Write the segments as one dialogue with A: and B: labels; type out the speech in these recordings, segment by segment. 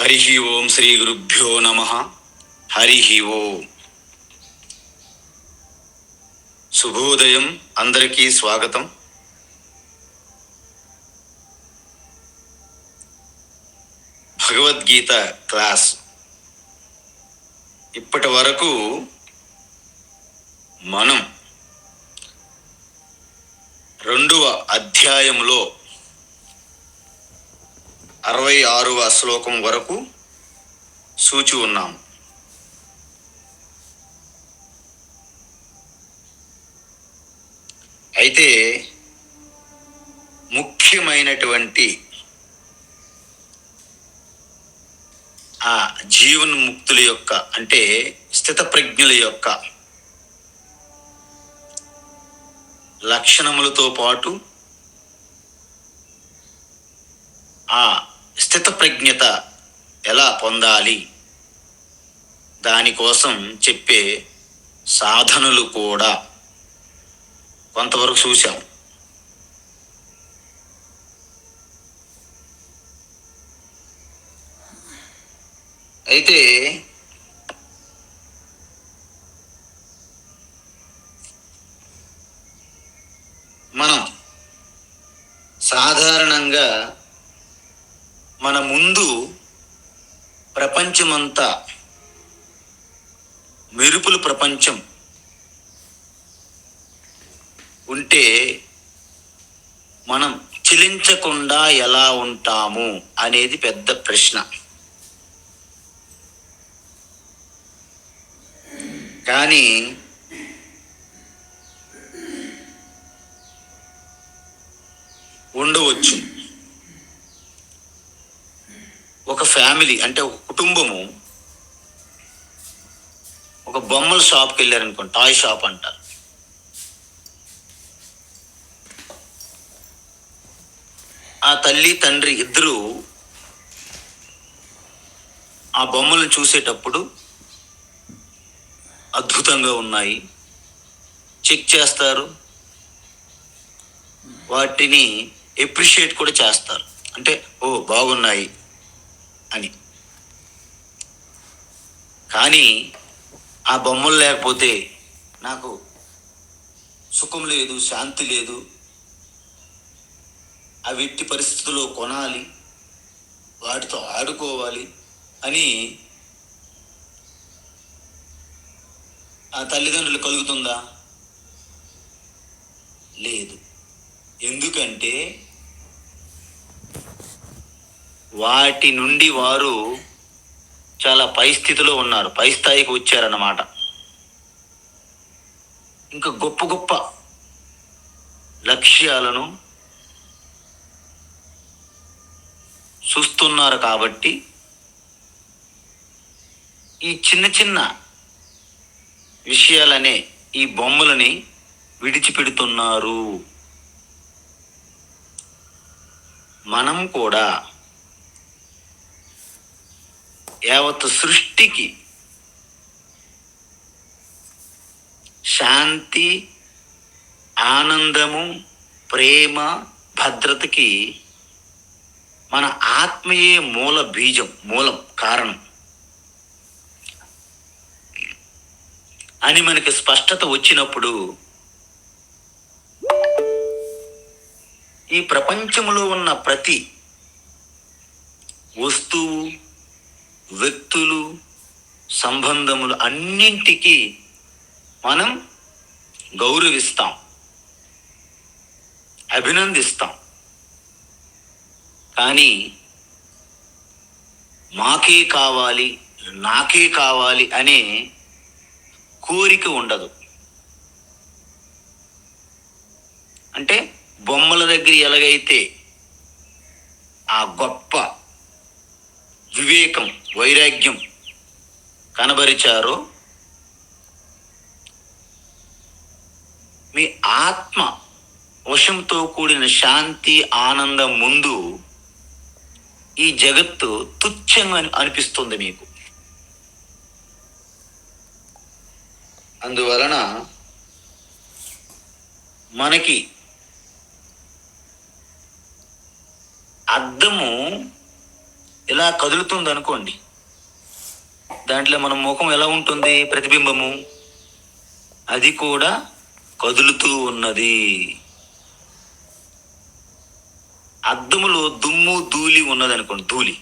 A: హరి ఓం శ్రీ గురుభ్యో నమః. హరి ఓం. శుభోదయం, అందరికీ స్వాగతం. భగవద్గీత క్లాస్ ఇప్పటి వరకు మనం 2వ అధ్యాయంలో 66వ శ్లోకం వరకు సూచి ఉన్నాం. అయితే ముఖ్యమైనటువంటి ఆ జీవన్ముక్తుల యొక్క అంటే స్థితప్రజ్ఞుల యొక్క లక్షణములతో పాటు ఆ స్థితప్రజ్ఞత ఎలా పొందాలి, దానికోసం చెప్పే సాధనలు కూడా కొంతవరకు చూసాం. అయితే మనం సాధారణంగా మన ముందు ప్రపంచమంతా మెరుపుల ప్రపంచం ఉంటే మనం చలించకుండా ఎలా ఉంటాము అనేది పెద్ద ప్రశ్న. కానీ ఉండవచ్చు. ఒక ఫ్యామిలీ అంటే ఒక కుటుంబము ఒక బొమ్మల షాప్కి వెళ్ళారనుకోండి, టాయ్ షాప్ అంటారు. ఆ తల్లి తండ్రి ఇద్దరు ఆ బొమ్మలను చూసేటప్పుడు అద్భుతంగా ఉన్నాయి, చెక్ చేస్తారు, వాటిని ఎప్రిషియేట్ కూడా చేస్తారు. అంటే ఓ బాగున్నాయి అని. కానీ ఆ బొమ్మలు లేకపోతే నాకు సుఖం లేదు, శాంతి లేదు, అవి ఎట్టి పరిస్థితుల్లో కొనాలి, వాటితో ఆడుకోవాలి అని ఆ తల్లిదండ్రులు కలుగుతుందా? లేదు. ఎందుకంటే వాటి నుండి వారు చాలా పై స్థితిలో ఉన్నారు, పై స్థాయికి వచ్చారన్నమాట. ఇంకా గొప్ప గొప్ప లక్ష్యాలను చూస్తున్నారు. కాబట్టి ఈ చిన్న చిన్న విషయాలనే ఈ బొమ్మలని విడిచిపెడుతున్నారు. మనం కూడా యావత్ సృష్టికి శాంతి, ఆనందము, ప్రేమ, భద్రతకి మన ఆత్మయే మూల బీజం, మూలం, కారణం అని మనకి స్పష్టత వచ్చినప్పుడు ఈ ప్రపంచంలో ఉన్న ప్రతి వస్తువు, వ్యక్తులు, సంబంధములు అన్నింటికీ మనం గౌరవిస్తాం, అభినందిస్తాం. కానీ మాకే కావాలి, నాకే కావాలి అనే కోరిక ఉండదు. అంటే బొమ్మల దగ్గర ఎలాగైతే ఆ గొప్ప వివేకం, వైరాగ్యం కనబరిచారో, మీ ఆత్మ వశంతో కూడిన శాంతి, ఆనందం ముందు ఈ జగత్తు తుచ్చంగా అనిపిస్తుంది మీకు. అందువలన మనకి అద్దము ఇలా కదులుతుంది అనుకోండి, దాంట్లో మన ముఖం ఎలా ఉంటుంది, ప్రతిబింబము అది కూడా కదులుతూ ఉన్నది. అద్దములో దుమ్ము ధూళి ఉన్నది అనుకోండి, ధూళి,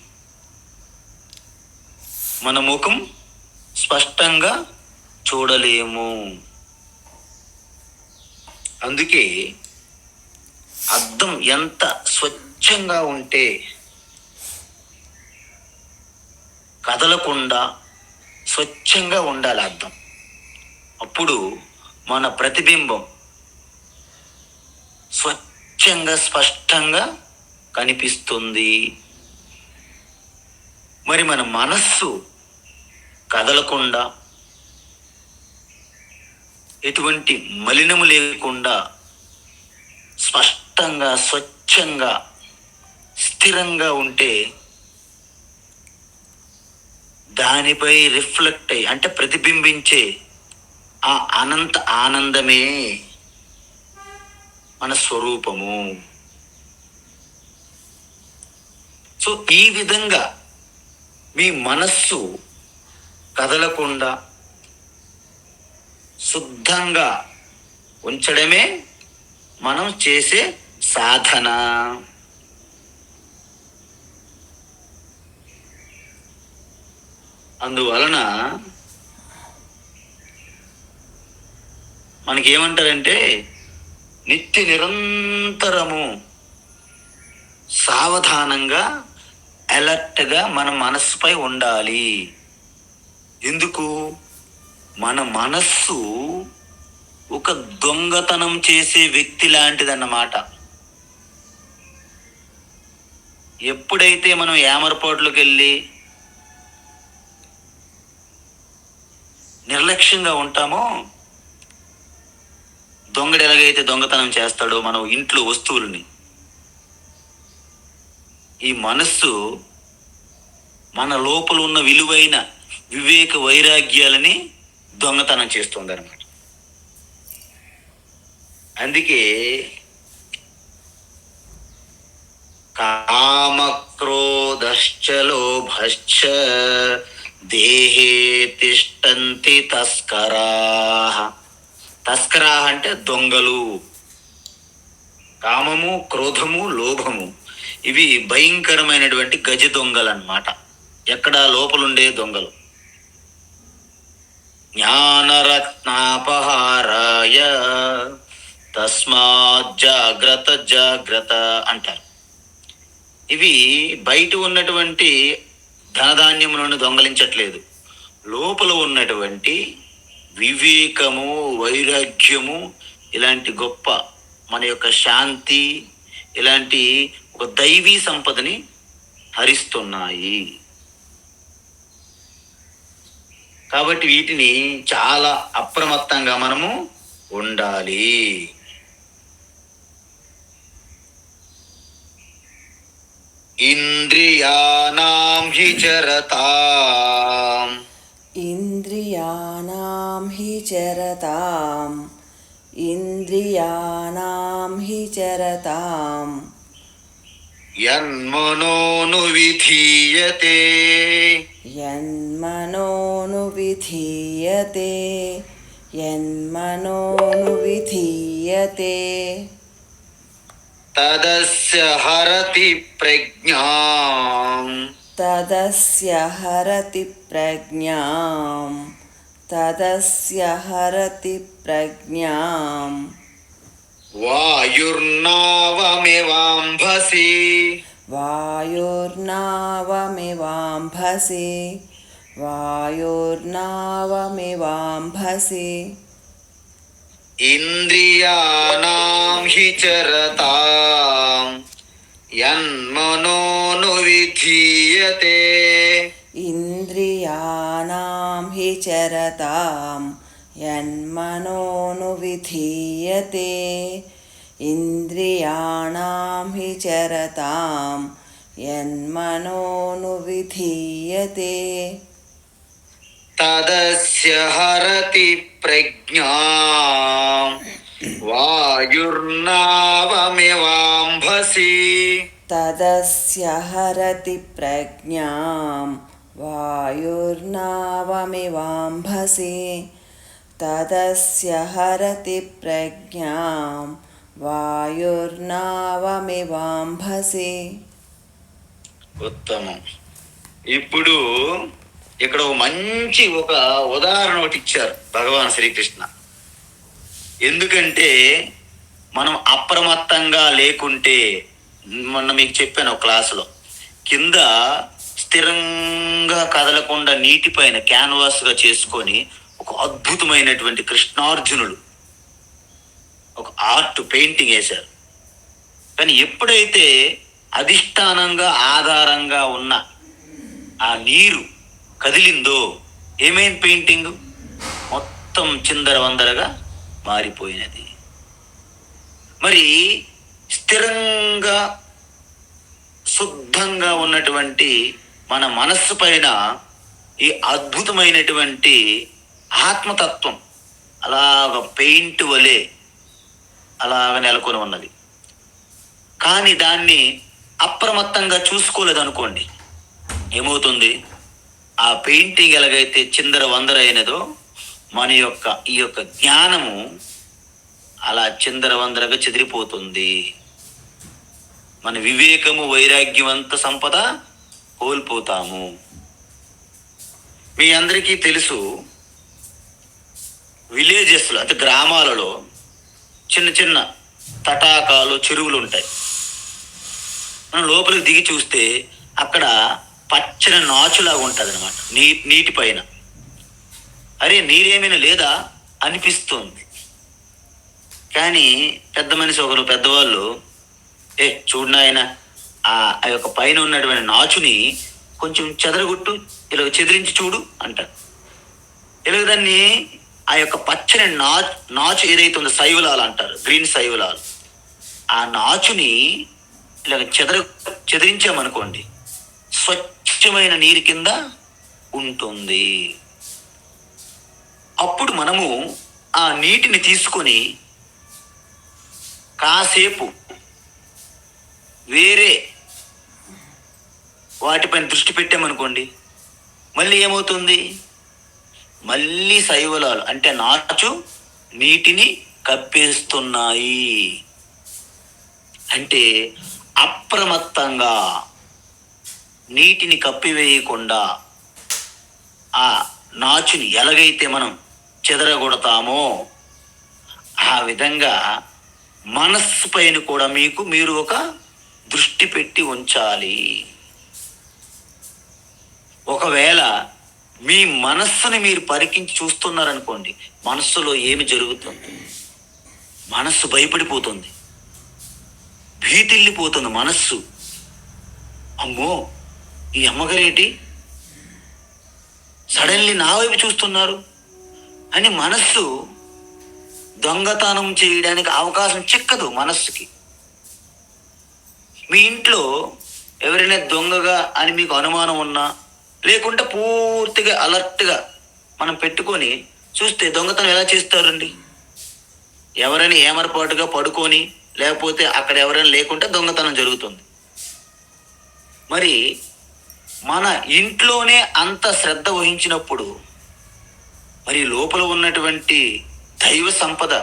A: మన ముఖం స్పష్టంగా చూడలేము. అందుకే అద్దం ఎంత స్వచ్ఛంగా ఉంటే, కదలకుండా స్వచ్ఛంగా ఉండాలి అద్దం. అప్పుడు మన ప్రతిబింబం స్వచ్ఛంగా స్పష్టంగా కనిపిస్తుంది. మరి మన మనస్సు కదలకుండా, ఎటువంటి మలినము లేకుండా స్పష్టంగా స్వచ్ఛంగా స్థిరంగా ఉంటే, దానిపై రిఫ్లెక్ట్ అయ్యి అంటే ప్రతిబింబించే ఆ అనంత ఆనందమే మన స్వరూపము. సో ఈ విధంగా మీ మనస్సు కదలకుండా శుద్ధంగా ఉంచడమే మనం చేసే సాధన. అందువలన మనకేమంటారంటే, నిత్య నిరంతరము సావధానంగా అలర్ట్గా మన మనస్సుపై ఉండాలి. ఎందుకు? మన మనస్సు ఒక దొంగతనం చేసే వ్యక్తి లాంటిదన్నమాట. ఎప్పుడైతే మనం ఏమరపాట్లోకి వెళ్ళి నిర్లక్ష్యంగా ఉంటామో, దొంగడు ఎలాగైతే దొంగతనం చేస్తాడో మన ఇంట్లో వస్తువులని, ఈ మనస్సు మన లోపల ఉన్న విలువైన వివేక వైరాగ్యాలని దొంగతనం చేస్తుంది అన్నమాట. అందుకే కామక్రోధశ్చ లోభశ్చ దేహే తిష్టంతి తస్కరాః. తస్కరాః అంటే దొంగలు. కామము, క్రోధము, లోభము ఇవి భయంకరమైనటువంటి గజ దొంగలు అన్నమాట. ఎక్కడ లోపలుండే దొంగలు. జ్ఞానరత్నాపహారాయ తస్మాత్ జాగ్రత్త జాగ్రత్త అంటారు. ఇవి బయట ఉన్నటువంటి ధనధాన్యములను దొంగలించట్లేదు, లోపల ఉన్నటువంటి వివేకము, వైరాగ్యము, ఇలాంటి గొప్ప మన యొక్క శాంతి, ఇలాంటి ఒక దైవీ సంపదని హరిస్తున్నాయి. కాబట్టి వీటిని చాలా అప్రమత్తంగా మనము ఉండాలి. ఇంద్రియాణం హి చరతాం.
B: ఇంద్రియాణం హి చరతాం. ఇంద్రియాణం హి చరతాం.
A: యన్మనోను విధీయతే.
B: యన్మనోను విధీయతే. యన్మనోను విధీయతే.
A: తదస్య హరతి ప్రజ్ఞాం.
B: తదస్య హరతి ప్రజ్ఞాం. తదస్య హరతి ప్రజ్ఞాం.
A: వాయుర్నావమివాంభసి.
B: వాయుర్నావమివాంభసి. వాయుర్నావమివాంభసి.
A: ఇంద్రియాణం హి చరతాం యన్మనోను విధీయతే.
B: ఇంద్రియాణం హి చరతాం యన్మనోను విధీయతే. ఇంద్రియాణం హి చరతాం యన్మనోను విధీయతే.
A: తదస్య హరతి ప్రజ్ఞాం వాయుర్నావమివాంభసి.
B: తదస్య హరతి ప్రజ్ఞాం వాయుర్నావమివాంభసి తదస్య హరతి ప్రజ్ఞాం వాయుర్నావమివాంభసి.
A: ఉత్తమం. ఇప్పుడు ఇక్కడ మంచి ఒక ఉదాహరణ ఒకటి ఇచ్చారు భగవాన్ శ్రీకృష్ణ. ఎందుకంటే మనం అప్రమత్తంగా లేకుంటే, మొన్న మీకు చెప్పాను ఒక క్లాసులో, కింద స్థిరంగా కదలకుండా నీటిపైన క్యాన్వాస్గా చేసుకొని ఒక అద్భుతమైనటువంటి కృష్ణార్జునుడు ఒక ఆర్ట్ పెయింటింగ్ వేశారు. కానీ ఎప్పుడైతే అధిష్టానంగా ఆధారంగా ఉన్న ఆ నీరు కదిలిందో ఏమైంది? పెయింటింగ్ మొత్తం చిందరవందరగా మారిపోయినది. మరి స్థిరంగా శుద్ధంగా ఉన్నటువంటి మన మనస్సు పైన ఈ అద్భుతమైనటువంటి ఆత్మతత్వం అలాగ పెయింట్ వలె అలాగ నెలకొని ఉన్నది. కానీ దాన్ని అప్రమత్తంగా చూసుకోలేదు అనుకోండి, ఏమవుతుంది? ఆ పెయింటింగ్ ఎలాగైతే చిందర వందర అయినదో మన యొక్క ఈ యొక్క జ్ఞానము అలా చిందర వందరగా చెదిరిపోతుంది. మన వివేకము వైరాగ్యవంత సంపద కోల్పోతాము. మీ అందరికీ తెలుసు, విలేజెస్లో అంటే గ్రామాలలో చిన్న చిన్న తటాకాలు, చెరువులు ఉంటాయి. మనం లోపలికి దిగి చూస్తే అక్కడ పచ్చని నాచులాగా ఉంటుంది అనమాట నీటి పైన. అరే, నీరేమైనా లేదా అనిపిస్తుంది. కానీ పెద్ద మనిషి ఒకరు, పెద్దవాళ్ళు, చూడు నాయన, ఆ యొక్క పైన ఉన్నటువంటి నాచుని కొంచెం చెదరగొట్టు, ఇలా చెదిరించి చూడు అంటారు. ఇలాగ దాన్ని ఆ యొక్క పచ్చని నాచు ఏదైతే ఉందో, శైవలాలు అంటారు, గ్రీన్ శైవలాలు, ఆ నాచుని ఇలాగ చెదిరించామనుకోండి, స్వచ్ఛమైన నీరు కింద ఉంటుంది. అప్పుడు మనము ఆ నీటిని తీసుకొని కాసేపు వేరే వాటిపైన దృష్టి పెట్టామనుకోండి, మళ్ళీ ఏమవుతుంది? మళ్ళీ శైవలాలు అంటే నాచు నీటిని కప్పేస్తున్నాయి. అంటే అప్రమత్తంగా నీటిని కప్పివేయకుండా ఆ నాచుని ఎలాగైతే మనం చెదరగొడతామో ఆ విధంగా మనస్సు పైన కూడా మీరు ఒక దృష్టి పెట్టి ఉంచాలి. ఒకవేళ మీ మనస్సుని మీరు పరికించి చూస్తున్నారనుకోండి, మనస్సులో ఏమి జరుగుతుంది? మనస్సు భయపడిపోతుంది, భీతిల్లిపోతుంది మనస్సు. అమ్మో, ఈ అమ్మగారేంటి సడన్లీ నా వైపు చూస్తున్నారు అని మనస్సు దొంగతనం చేయడానికి అవకాశం చిక్కదు మనస్సుకి. మీ ఇంట్లో ఎవరైనా దొంగగా అని మీకు అనుమానం ఉన్నా, లేకుంటే పూర్తిగా అలర్ట్గా మనం పెట్టుకొని చూస్తే దొంగతనం ఎలా చేస్తారండి? ఎవరైనా ఏమరపాటుగా పడుకొని, లేకపోతే అక్కడ ఎవరైనా లేకుంటే దొంగతనం జరుగుతుంది. మరి మన ఇంట్లోనే అంత శ్రద్ధ వహించినప్పుడు మరి లోపల ఉన్నటువంటి దైవ సంపద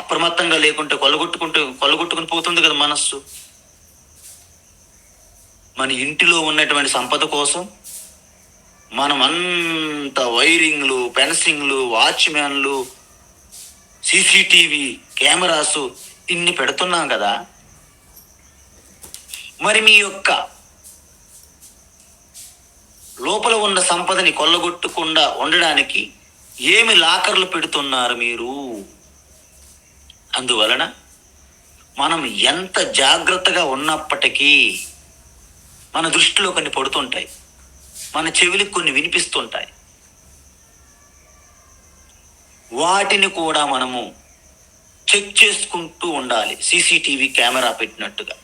A: అప్రమత్తంగా లేకుంటే కొల్లగొట్టుకుని పోతుంది కదా మనస్సు. మన ఇంటిలో ఉన్నటువంటి సంపద కోసం మనం అంత వైరింగ్లు, ఫెన్సింగ్లు, వాచ్మ్యాన్లు, సీసీటీవీ కెమెరాసు ఇన్ని పెడుతున్నాం కదా. మరి మీ యొక్క లోపల ఉన్న సంపదని కొల్లగొట్టకుండా ఉండడానికి ఏమి లాకర్లు పెడుతున్నారు మీరు? అందువలన మనం ఎంత జాగ్రత్తగా ఉన్నప్పటికీ మన దృష్టిలో కొన్ని పడుతుంటాయి, మన చెవికి కొన్ని వినిపిస్తుంటాయి. వాటిని కూడా మనము చెక్ చేసుకుంటూ ఉండాలి, సీసీటీవీ కెమెరా పెట్టినట్టుగా.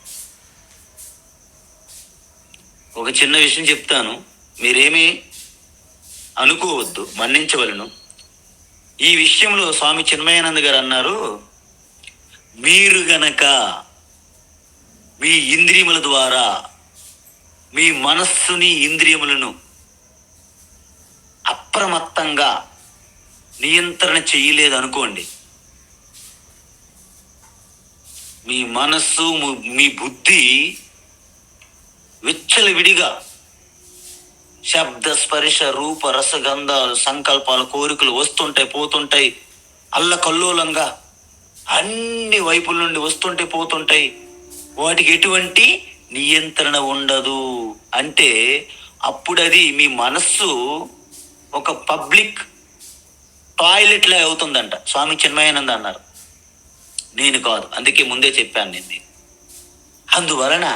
A: ఒక చిన్న విషయం చెప్తాను, మీరేమీ అనుకోవద్దు, మన్నించవలను. ఈ విషయంలో స్వామి చిన్మయానంద గారు అన్నారు, మీరు గనక మీ ఇంద్రియముల ద్వారా మీ మనస్సుని ఇంద్రియములను అప్రమత్తంగా నియంత్రణ చేయలేదు అనుకోండి, మీ మనస్సు మీ బుద్ధి విచ్చలవిడిగా శబ్ద స్పర్శ రూప రసగంధాలు సంకల్పాలు కోరికలు వస్తుంటాయి పోతుంటాయి, అల్లకల్లోలంగా అన్ని వైపుల నుండి వస్తుంటే పోతుంటాయి. వాటికి ఎటువంటి నియంత్రణ ఉండదు. అంటే అప్పుడు అది మీ మనస్సు ఒక పబ్లిక్ టాయిలెట్ లా అవుతుందంట. స్వామి చిన్మయానంద అన్నారు, నేను కాదు, అందుకే ముందే చెప్పాను నేను. అందువలన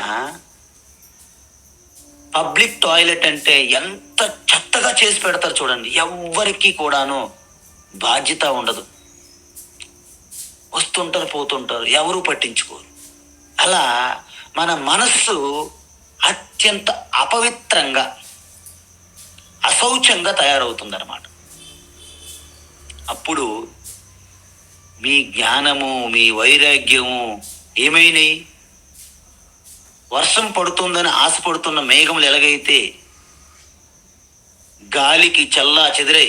A: పబ్లిక్ టాయిలెట్ అంటే ఎంత చెత్తగా చేసి పెడతారు చూడండి. ఎవ్వరికి కూడాను బాధ్యత ఉండదు, వస్తుంటారు పోతుంటారు, ఎవరు పట్టించుకోరు. అలా మన మనస్సు అత్యంత అపవిత్రంగా అశౌచంగా తయారవుతుందన్నమాట. అప్పుడు మీ జ్ఞానము మీ వైరాగ్యము ఏమైనాయి? వర్షం పడుతుందని ఆశపడుతున్న మేఘములు ఎలాగైతే గాలికి చల్లా చెదిరై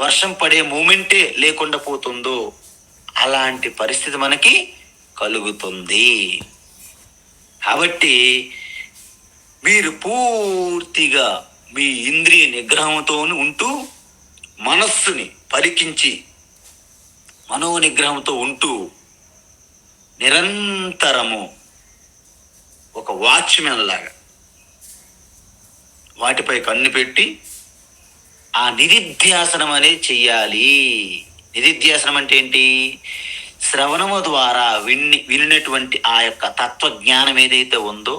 A: వర్షం పడే మూమెంటే లేకుండా పోతుందో అలాంటి పరిస్థితి మనకి కలుగుతుంది. కాబట్టి మీరు పూర్తిగా మీ ఇంద్రియ నిగ్రహంతో ఉంటూ మనస్సుని పరికించి మనోనిగ్రహంతో ఉంటూ నిరంతరము ఒక వాచ్మెన్ లాగా వాటిపై కన్ను పెట్టి ఆ నిధిధ్యాసనం అనేది చెయ్యాలి. నిధిధ్యాసనం అంటే ఏంటి? శ్రవణము ద్వారా వినినటువంటి ఆ యొక్క తత్వజ్ఞానం ఏదైతే ఉందో,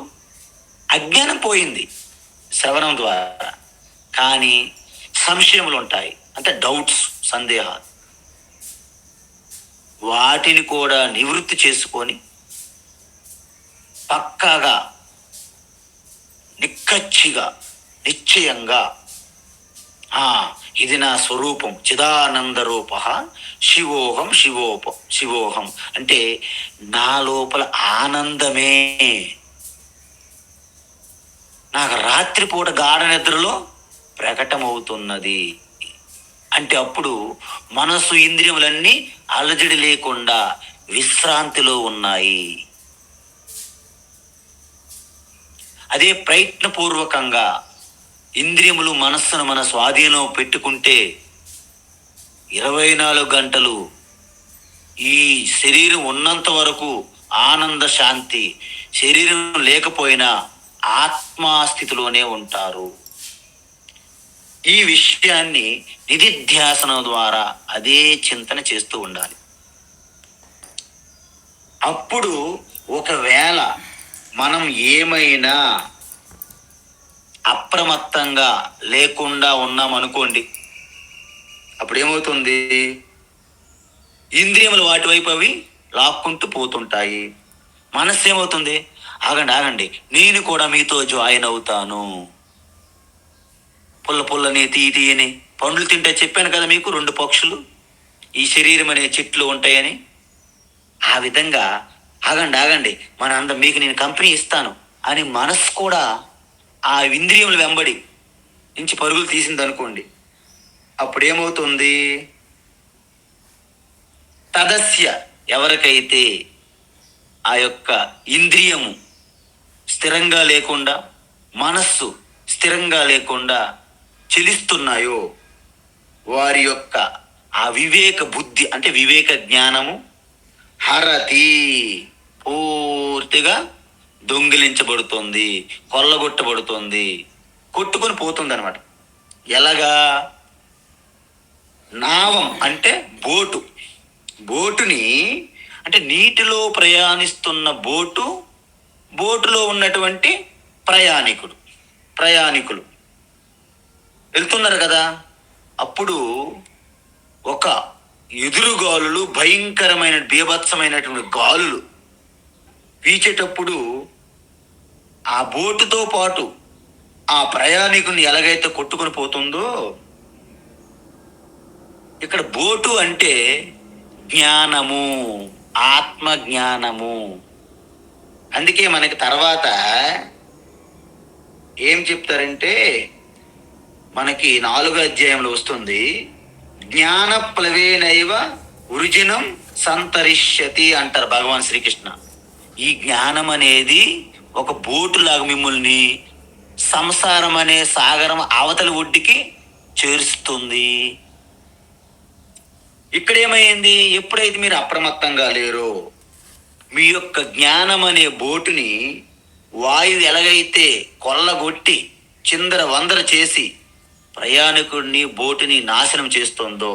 A: అజ్ఞానం పోయింది శ్రవణం ద్వారా, కానీ సంశయములు ఉంటాయి, అంటే డౌట్స్, సందేహాలు. వాటిని కూడా నివృత్తి చేసుకొని పక్కాగా నిక్కచ్చిగా నిశ్చయంగా ఇది నా స్వరూపం, చిదానంద రూప శివోహం శివోహం అంటే నా లోపల ఆనందమే నాకు రాత్రిపూట గాఢ నిద్రలో ప్రకటమవుతున్నది. అంటే అప్పుడు మనసు ఇంద్రియములన్నీ అలజడి లేకుండా విశ్రాంతిలో ఉన్నాయి. అదే ప్రయత్నపూర్వకంగా ఇంద్రియములు మనస్సును మన స్వాధీనం పెట్టుకుంటే 24 గంటలు ఈ శరీరం ఉన్నంత వరకు ఆనంద శాంతి, శరీరం లేకపోయినా ఆత్మాస్థితిలోనే ఉంటారు. ఈ విషయాన్ని నిధిధ్యాసనం ద్వారా అదే చింతన చేస్తూ ఉండాలి. అప్పుడు ఒకవేళ మనం ఏమైనా అప్రమత్తంగా లేకుండా ఉన్నాం అనుకోండి, అప్పుడు ఏమవుతుంది? ఇంద్రియములు వాటి వైపు అవి లాక్కుంటూ పోతుంటాయి. మనస్సు ఏమవుతుంది? ఆగండి, నేను కూడా మీతో జాయిన్ అవుతాను. పుల్లని తీయని పండ్లు తింటే చెప్పాను కదా మీకు, 2 పక్షులు ఈ శరీరం అనే చెట్లు ఉంటాయని. ఆ విధంగా ఆగండి, మీకు నేను కంపెనీ ఇస్తాను అని మనస్సు కూడా ఆ ఇంద్రియముల వెంబడి నుంచి పరుగులు తీసింది అనుకోండి, అప్పుడు ఏమవుతుంది? తదస్య ఎవరికైతే ఆ యొక్క ఇంద్రియము స్థిరంగా లేకుండా మనస్సు స్థిరంగా లేకుండా చెలిస్తున్నాయో వారి యొక్క ఆ వివేక బుద్ధి అంటే వివేక జ్ఞానము హరతి పూర్తిగా దొంగిలించబడుతుంది, కొల్లగొట్టబడుతుంది, కొట్టుకొని పోతుంది అనమాట. ఎలాగా? నావం అంటే బోటుని అంటే నీటిలో ప్రయాణిస్తున్న బోటులో ఉన్నటువంటి ప్రయాణికులు వెళ్తున్నారు కదా. అప్పుడు ఒక ఎదురుగాలులు, భయంకరమైన బీభత్సమైనటువంటి గాలులు వీచేటప్పుడు ఆ బోటుతో పాటు ఆ ప్రయాణికుని ఎలాగైతే కొట్టుకొని పోతుందో, ఇక్కడ బోటు అంటే జ్ఞానము, ఆత్మ జ్ఞానము. అందుకే మనకి తర్వాత ఏం చెప్తారంటే, మనకి 4వ అధ్యాయంలో వస్తుంది, జ్ఞాన ప్లవేనైవ వృజినం సంతరిష్యతి అంటారు భగవాన్ శ్రీకృష్ణ. ఈ జ్ఞానం అనేది ఒక బోటులాగా మిమ్మల్ని సంసారం అనే సాగరం అవతలి ఒడ్డుకి చేరుస్తుంది. ఇక్కడేమైంది, ఎప్పుడైతే మీరు అప్రమత్తంగా లేరో, మీ యొక్క జ్ఞానం అనే బోటుని వాయువు ఎలాగైతే కొల్లగొట్టి చిందర వందర చేసి ప్రయాణికుడిని బోటుని నాశనం చేస్తుందో,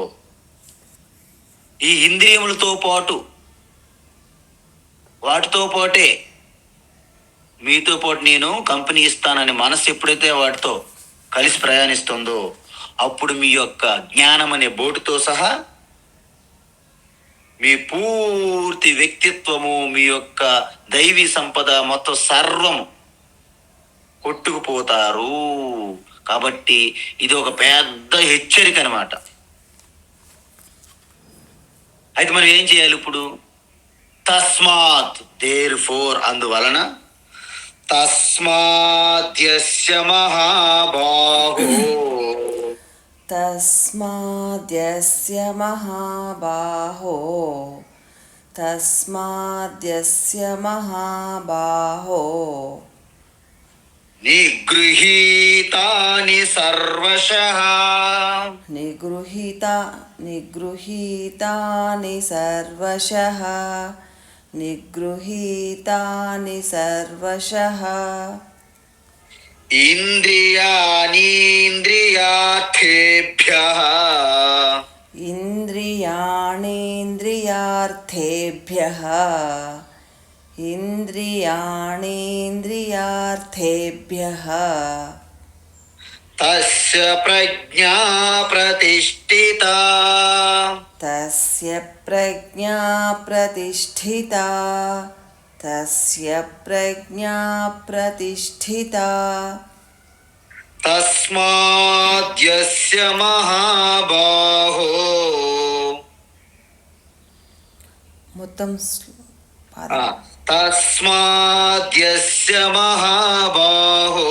A: ఈ ఇంద్రియములతో పాటు వాటితో పాటే మీతో పాటు నేను కంపెనీ ఇస్తానని మనసు ఎప్పుడైతే వాటితో కలిసి ప్రయాణిస్తుందో, అప్పుడు మీ యొక్క జ్ఞానం అనే బోటుతో సహా మీ పూర్తి వ్యక్తిత్వము, మీ యొక్క దైవీ సంపద మొత్తం సర్వం కొట్టుకుపోతారు. కాబట్టి ఇది ఒక పెద్ద హెచ్చరిక అనమాట. అయితే మనం ఏం చేయాలి ఇప్పుడు? తస్మాత్, దేర్ ఫోర్, అందువలన, తస్మాద్యస్య మహాబాహో,
B: తస్మాద్యస్య మహాబాహో, తస్మాద్యస్య మహాబాహో,
A: నిగృహీతాని సర్వశః,
B: నిగృహీతాని సర్వశః, నిగృహీతాని సర్వశః,
A: ఇంద్రియాణీంద్రియార్థేభ్యః,
B: ఇంద్రియాణీంద్రియార్థేభ్యః, ఇంద్రియాణీంద్రియార్థేభ్యః,
A: తస్య ప్రజ్ఞా ప్రతిష్ఠితా,
B: తస్య ప్రజ్ఞా ప్రతిష్ఠితా, తస్య ప్రజ్ఞా ప్రతిష్ఠితా,
A: తస్మాద్యస్య మహాబాహో,
B: మొత్తం
A: తస్మాద్యస్య మహాబాహో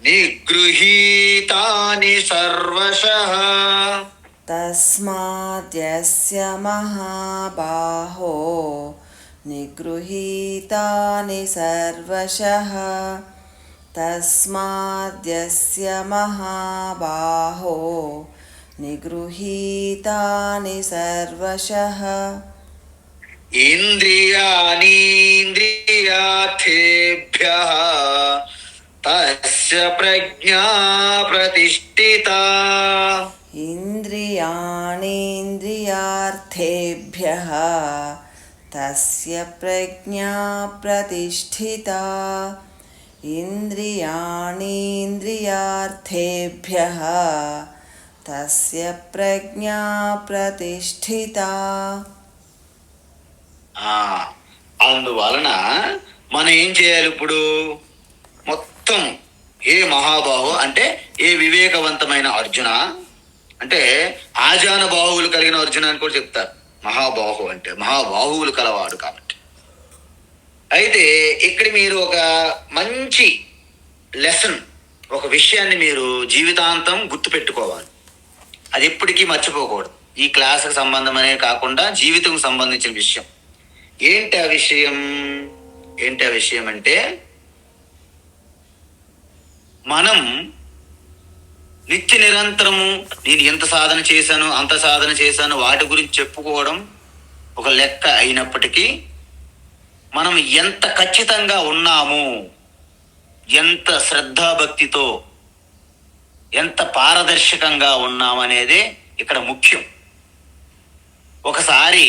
A: నిగృహీతాని సర్వశః,
B: తస్మాద్యస్య మహాబాహో నిగృహీతాని సర్వశః, తస్మాద్యస్య మహాబాహో నిగృహీతాని సర్వశః,
A: ఇంద్రియాణీంద్రియార్థేభ్యః, తస్య ప్రజ్ఞా ప్రతిష్ఠితా,
B: ఇంద్రియాణీంద్రియార్థేభ్యః, తస్య ప్రజ్ఞా ప్రతిష్ఠితా, ఇంద్రియాణీంద్రియార్థేభ్యః, తస్య ప్రజ్ఞా ప్రతిష్ఠితా.
A: అందువలన మనం ఏం చేయాలి ఇప్పుడు? మొత్తం ఏ మహాబాహు అంటే ఏ వివేకవంతమైన అర్జున, అంటే ఆజాన బాహువులు కలిగిన అర్జున అని కూడా చెప్తారు. మహాబాహు అంటే మహాబాహువులు కలవాడు కాబట్టి. అయితే ఇక్కడ మీరు ఒక మంచి లెసన్, ఒక విషయాన్ని మీరు జీవితాంతం గుర్తుపెట్టుకోవాలి. అది ఎప్పటికీ మర్చిపోకూడదు. ఈ క్లాసుకు సంబంధమనే కాకుండా జీవితం సంబంధించిన విషయం. ఏంటి ఆ విషయం? ఏంటి ఆ విషయం అంటే, మనం నిత్య నిరంతరము నేను ఎంత సాధన చేశాను, అంత సాధన చేశాను, వాటి గురించి చెప్పుకోవడం ఒక లెక్క అయినప్పటికీ, మనం ఎంత ఖచ్చితంగా ఉన్నాము, ఎంత శ్రద్ధాభక్తితో, ఎంత పారదర్శకంగా ఉన్నామనేదే ఇక్కడ ముఖ్యం. ఒకసారి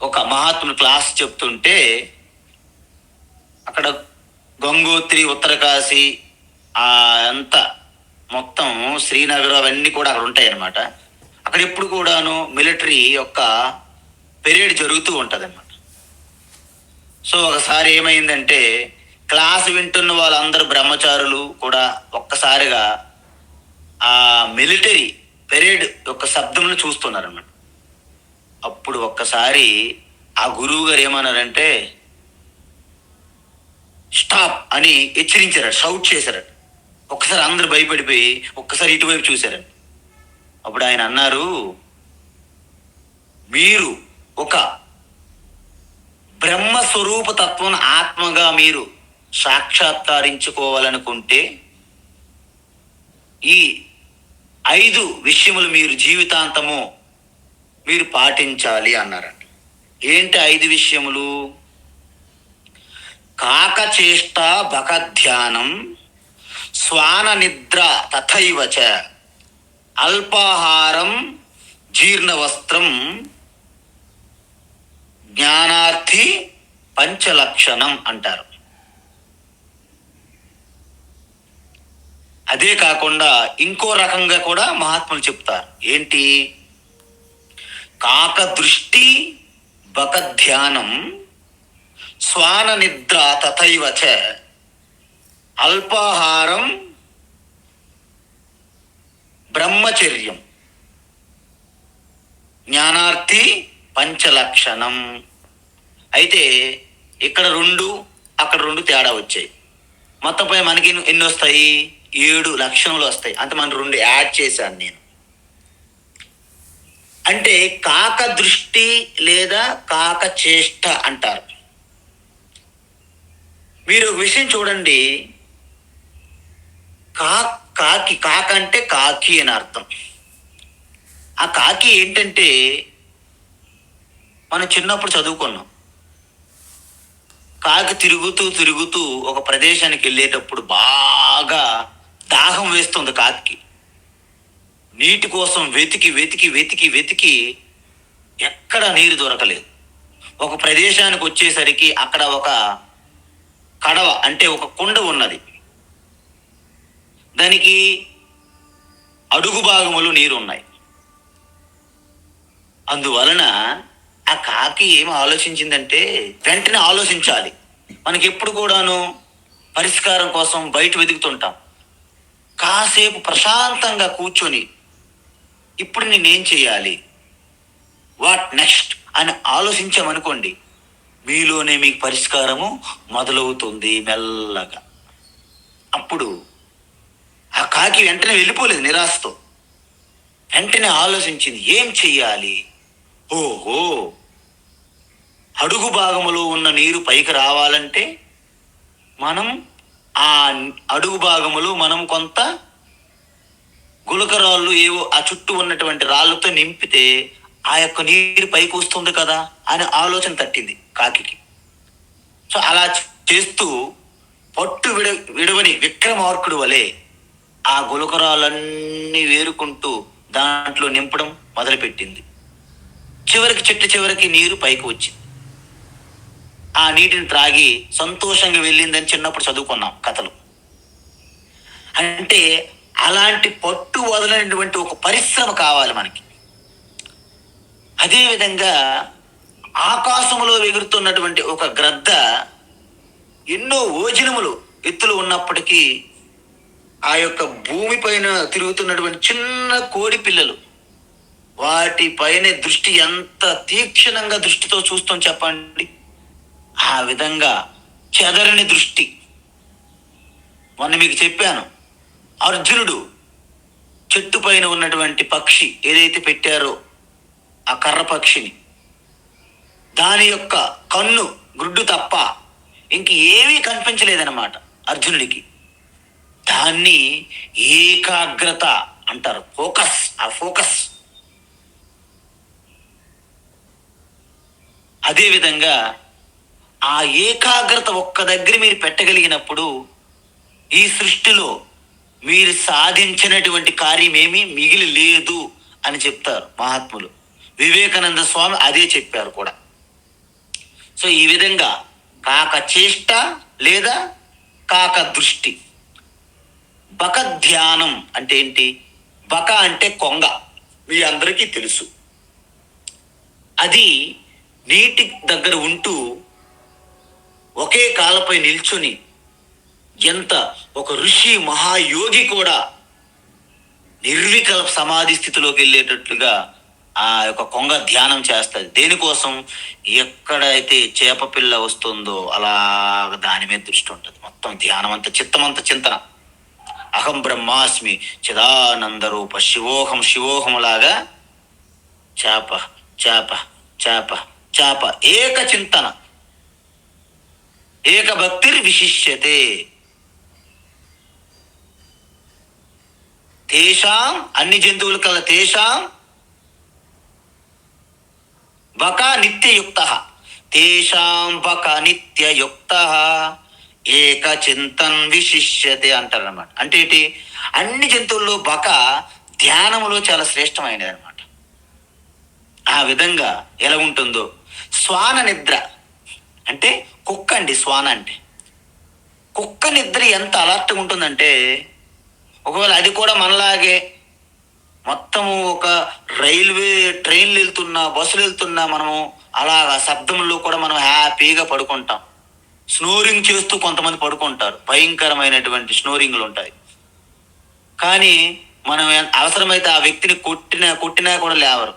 A: ఒక మహాత్ముడు క్లాస్ చెప్తుంటే, అక్కడ గంగోత్రి, ఉత్తరకాశీ, అంత మొత్తం శ్రీనగర్ అవన్నీ కూడా అక్కడ ఉంటాయి అన్నమాట. అక్కడ ఎప్పుడు కూడాను మిలిటరీ యొక్క పెరేడ్ జరుగుతూ ఉంటుంది అన్నమాట. సో ఒకసారి ఏమైందంటే, క్లాస్ వింటున్న వాళ్ళందరూ బ్రహ్మచారులు కూడా ఒక్కసారిగా ఆ మిలిటరీ పెరేడ్ యొక్క శబ్దంను చూస్తున్నారన్నమాట. అప్పుడు ఒక్కసారి ఆ గురువు గారు ఏమన్నారంటే స్టాప్ అని హెచ్చరించారట, షౌట్ చేశారట. ఒక్కసారి అందరు భయపడిపోయి ఒక్కసారి ఇటువైపు చూశారట. అప్పుడు ఆయన అన్నారు, మీరు ఒక బ్రహ్మస్వరూప తత్వం ఆత్మగా మీరు సాక్షాత్కరించుకోవాలనుకుంటే ఈ 5 విషయములు మీరు జీవితాంతము మీరు పాటించాలి అన్నారంట. ఏంటి 5 విషయములు? కాకచేష్ట భగధ్యానం, శ్వాన నిద్ర తథైవ చ, అల్పాహారం జీర్ణవస్త్రం, జ్ఞానార్థి పంచలక్షణం అంటారు. అదే కాకుండా ఇంకో రకంగా కూడా మహాత్ములు చెప్తారు. ఏంటి? కాక దృష్టి బకధ్యానం, శ్వాన నిద్ర తథైవ చ, అల్పాహారం బ్రహ్మచర్యం, జ్ఞానార్థి పంచలక్షణం. అయితే ఇక్కడ 2 అక్కడ 2 తేడా వచ్చాయి. మొత్తంపై మనకి ఎన్ని వస్తాయి? 7 లక్షణములు వస్తాయి. అంటే మనం 2 యాడ్ చేశాను నేను. అంటే కాక దృష్టి లేదా కాక చేష్ట అంటారు. మీరు ఒక విషయం చూడండి, కాకి, కాక అంటే కాకి అని అర్థం. ఆ కాకి ఏంటంటే మనం చిన్నప్పుడు చదువుకున్నాం. కాకి తిరుగుతూ తిరుగుతూ ఒక ప్రదేశానికి వెళ్ళేటప్పుడు బాగా దాహం వేస్తుంది కాకి. నీటి కోసం వెతికి వెతికి వెతికి వెతికి ఎక్కడ నీరు దొరకలేదు. ఒక ప్రదేశానికి వచ్చేసరికి అక్కడ ఒక కడవ అంటే ఒక కుండ ఉన్నది. దానికి అడుగు భాగములు నీరు ఉన్నాయి. అందువలన ఆ కాకి ఏమి ఆలోచించిందంటే, వెంటనే ఆలోచించాలి. మనకి ఎప్పుడు కూడాను పరిష్కారం కోసం బయట వెతుకుతుంటాం. కాసేపు ప్రశాంతంగా కూర్చొని ఇప్పుడు నేనేం చేయాలి, వాట్ నెక్స్ట్ అని ఆలోచించామనుకోండి, మీలోనే మీకు పరిష్కారము మొదలవుతుంది మెల్లగా. అప్పుడు ఆ కాకి వెంటనే వెళ్ళిపోలేదు నిరాశతో. వెంటనే ఆలోచించింది, ఏం చెయ్యాలి? ఓహో, అడుగు భాగములో ఉన్న నీరు పైకి రావాలంటే మనం ఆ అడుగు భాగములో మనం కొంత గులకరాళ్ళు ఏవో ఆ చుట్టూ ఉన్నటువంటి రాళ్ళతో నింపితే ఆ యొక్క నీరు పైకి వస్తుంది కదా అని ఆలోచన తట్టింది కాకి. సో అలా చేస్తూ పట్టు విడవని విక్రమార్కుడు వలె ఆ గులకరాలన్నీ వేరుకుంటూ దాంట్లో నింపడం మొదలుపెట్టింది. చివరికి చెట్టు చివరికి నీరు పైకి వచ్చింది. ఆ నీటిని త్రాగి సంతోషంగా వెళ్ళిందని చిన్నప్పుడు చదువుకున్నాం కథలు. అంటే అలాంటి పట్టు వదలైనటువంటి ఒక పరిశ్రమ కావాలి మనకి. అదేవిధంగా ఆకాశములో ఎగురుతున్నటువంటి ఒక గ్రద్ద ఎన్నో ఓజనములు ఎత్తులు ఉన్నప్పటికీ ఆ యొక్క భూమి పైన తిరుగుతున్నటువంటి చిన్న కోడి పిల్లలు వాటి పైన దృష్టి ఎంత తీక్షణంగా దృష్టితో చూస్తాం చెప్పండి. ఆ విధంగా చెదరని దృష్టి. మొన్న మీకు చెప్పాను, అర్జునుడు చెట్టు పైన ఉన్నటువంటి పక్షి ఏదైతే పెట్టారో ఆ కర్ర పక్షిని, దాని యొక్క కన్ను గుడ్డు తప్ప ఇంక ఏమీ కనిపించలేదన్నమాట అర్జునుడికి. దాన్ని ఏకాగ్రత అంటారు, ఫోకస్. ఆ ఫోకస్ అదేవిధంగా ఆ ఏకాగ్రత ఒక్క దగ్గర మీరు పెట్టగలిగినప్పుడు ఈ సృష్టిలో మీరు సాధించినటువంటి కార్యం ఏమీ మిగిలి లేదు అని చెప్తారు మహాత్ములు. వివేకానంద స్వామి అదే చెప్పారు కూడా. సో ఈ విధంగా కాక చేష్ట లేదా కాక దృష్టి. బక ధ్యానం అంటే ఏంటి? బక అంటే కొంగ, మీ అందరికీ తెలుసు. అది నీటి దగ్గర ఉంటూ ఒకే కాలపై నిల్చొని ఎంత ఒక ఋషి మహాయోగి కూడా నిర్వికల్ప సమాధి స్థితిలోకి వెళ్ళేటట్లుగా ఆ యొక్క కొంగ ధ్యానం చేస్తుంది. దేనికోసం? ఎక్కడైతే చేప పిల్ల వస్తుందో అలాగ దాని మీద దృష్టి ఉంటుంది. మొత్తం ధ్యానం అంతా, చిత్తం అంతా చింతన. అహం బ్రహ్మాస్మి చిదానంద రూప శివోహం శివోహం లాగా చేప చేప చేప చేప ఏక చింతన, ఏక భక్తిర్ విశిష్యతే. తేషాం, అన్ని జంతువుల కల్లా తేషాం బక నిత్యయుక్త, తేషాం బక నిత్యయుక్త ఏక చింతన్ విశిష్యతే అంటారు అనమాట. అంటే ఏంటి? అన్ని జంతువుల్లో బక ధ్యానములో చాలా శ్రేష్టమైనది అనమాట. ఆ విధంగా ఎలా ఉంటుందో శ్వాన నిద్ర అంటే కుక్క అండి. శ్వాన అంటే కుక్క నిద్ర ఎంత అలర్ట్గా ఉంటుందంటే, ఒకవేళ అది కూడా మనలాగే మొత్తము ఒక రైల్వే ట్రైన్లు వెళ్తున్నా, బస్సులు వెళ్తున్నా, మనము అలాగా శబ్దంలో కూడా మనం హ్యాపీగా పడుకుంటాం. స్నోరింగ్ చేస్తూ కొంతమంది పడుకుంటారు, భయంకరమైనటువంటి స్నోరింగ్లు ఉంటాయి. కానీ మనం అవసరమైతే ఆ వ్యక్తిని కొట్టినా కూడా లేవరు.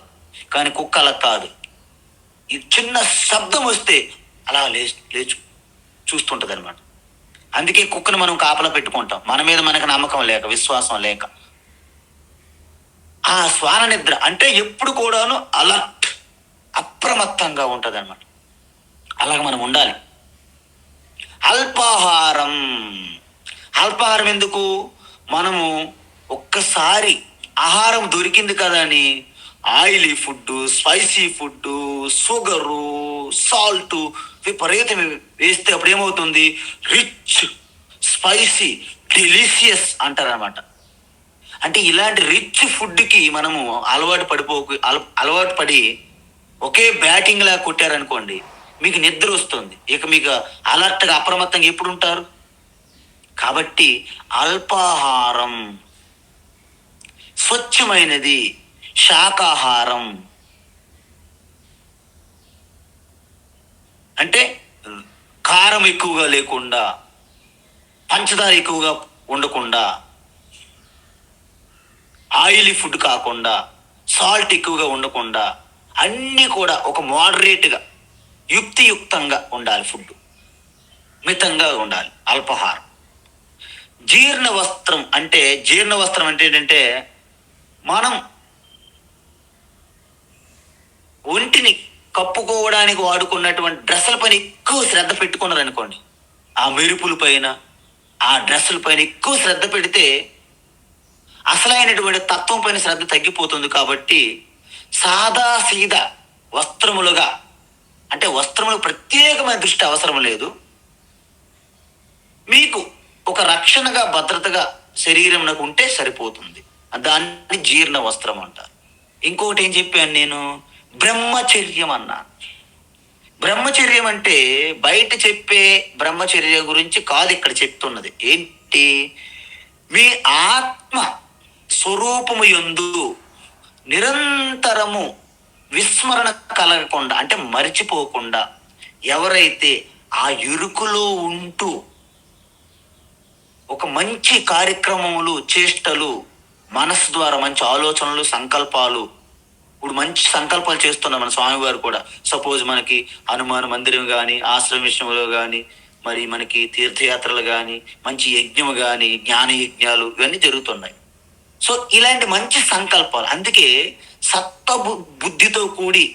A: కానీ కుక్క అలా కాదు. ఈ చిన్న శబ్దం వస్తే అలా లేచు చూస్తుంటది అనమాట. అందుకే కుక్కను మనం కాపలా పెట్టుకుంటాం, మన మీద మనకు నమ్మకం లేక, విశ్వాసం లేక. ఆ శ్వాన నిద్ర అంటే ఎప్పుడు కూడాను అలర్ట్, అప్రమత్తంగా ఉంటుంది అనమాట. అలాగ మనం ఉండాలి. అల్పాహారం, అల్పాహారం ఎందుకు? మనము ఒక్కసారి ఆహారం దొరికింది కదా అని oily food, spicy food, sugar, salt విపరీతం వేస్తే అప్పుడు ఏమవుతుంది? రిచ్, స్పైసీ, డెలిషియస్ అంటారనమాట. అంటే ఇలాంటి రిచ్ ఫుడ్కి మనము అలవాటు పడి ఒకే బ్యాటింగ్ లా కొట్టారనుకోండి, మీకు నిద్ర వస్తుంది. ఇక మీకు అలర్ట్గా, అప్రమత్తంగా ఎప్పుడు ఉంటారు? కాబట్టి అల్పాహారం, స్వచ్ఛమైనది, శాకాహారం అంటే కారం ఎక్కువగా లేకుండా, పంచదార ఎక్కువగా ఉండకుండా, ఆయిలీ ఫుడ్ కాకుండా, సాల్ట్ ఎక్కువగా ఉండకుండా, అన్నీ కూడా ఒక మోడరేట్గా, యుక్తియుక్తంగా ఉండాలి. ఫుడ్ మితంగా ఉండాలి, అల్పాహారం. జీర్ణ వస్త్రం అంటే ఏంటంటే, మనం ఒంటిని కప్పుకోవడానికి వాడుకున్నటువంటి డ్రెస్సుల పైన ఎక్కువ శ్రద్ధ పెట్టుకున్నారు అనుకోండి, ఆ మెరుపుల పైన, ఆ డ్రెస్సుల పైన ఎక్కువ శ్రద్ధ పెడితే అసలైనటువంటి తత్వం పైన శ్రద్ధ తగ్గిపోతుంది. కాబట్టి సాదా సీదా వస్త్రములుగా, అంటే వస్త్రములకు ప్రత్యేకమైన దృష్టి అవసరం లేదు. మీకు ఒక రక్షణగా, భద్రతగా శరీరం నాకు ఉంటే సరిపోతుంది. దాన్ని జీర్ణ వస్త్రం అంటారు. ఇంకొకటి ఏం చెప్పాను నేను? బ్రహ్మచర్యం అన్నాను. బ్రహ్మచర్యం అంటే బయట చెప్పే బ్రహ్మచర్య గురించి కాదు ఇక్కడ చెప్తున్నది. ఏంటి? మీ ఆత్మ స్వరూపము యందు నిరంతరము విస్మరణ కలగకుండా, అంటే మరిచిపోకుండా, ఎవరైతే ఆ ఇరుకులో ఉంటూ ఒక మంచి కార్యక్రమములు, చేష్టలు, మనసు ద్వారా మంచి ఆలోచనలు, సంకల్పాలు, ఇప్పుడు మంచి సంకల్పాలు చేస్తున్నాం మన స్వామివారు కూడా. సపోజ్ మనకి హనుమాన్ మందిరం కానీ, ఆశ్రమ విషయంలో కానీ, మరి మనకి తీర్థయాత్రలు కానీ, మంచి యజ్ఞము కానీ, జ్ఞాన యజ్ఞాలు ఇవన్నీ జరుగుతున్నాయి. సో ఇలాంటి మంచి సంకల్పాలు, అందుకే బుద్ధితో కూడి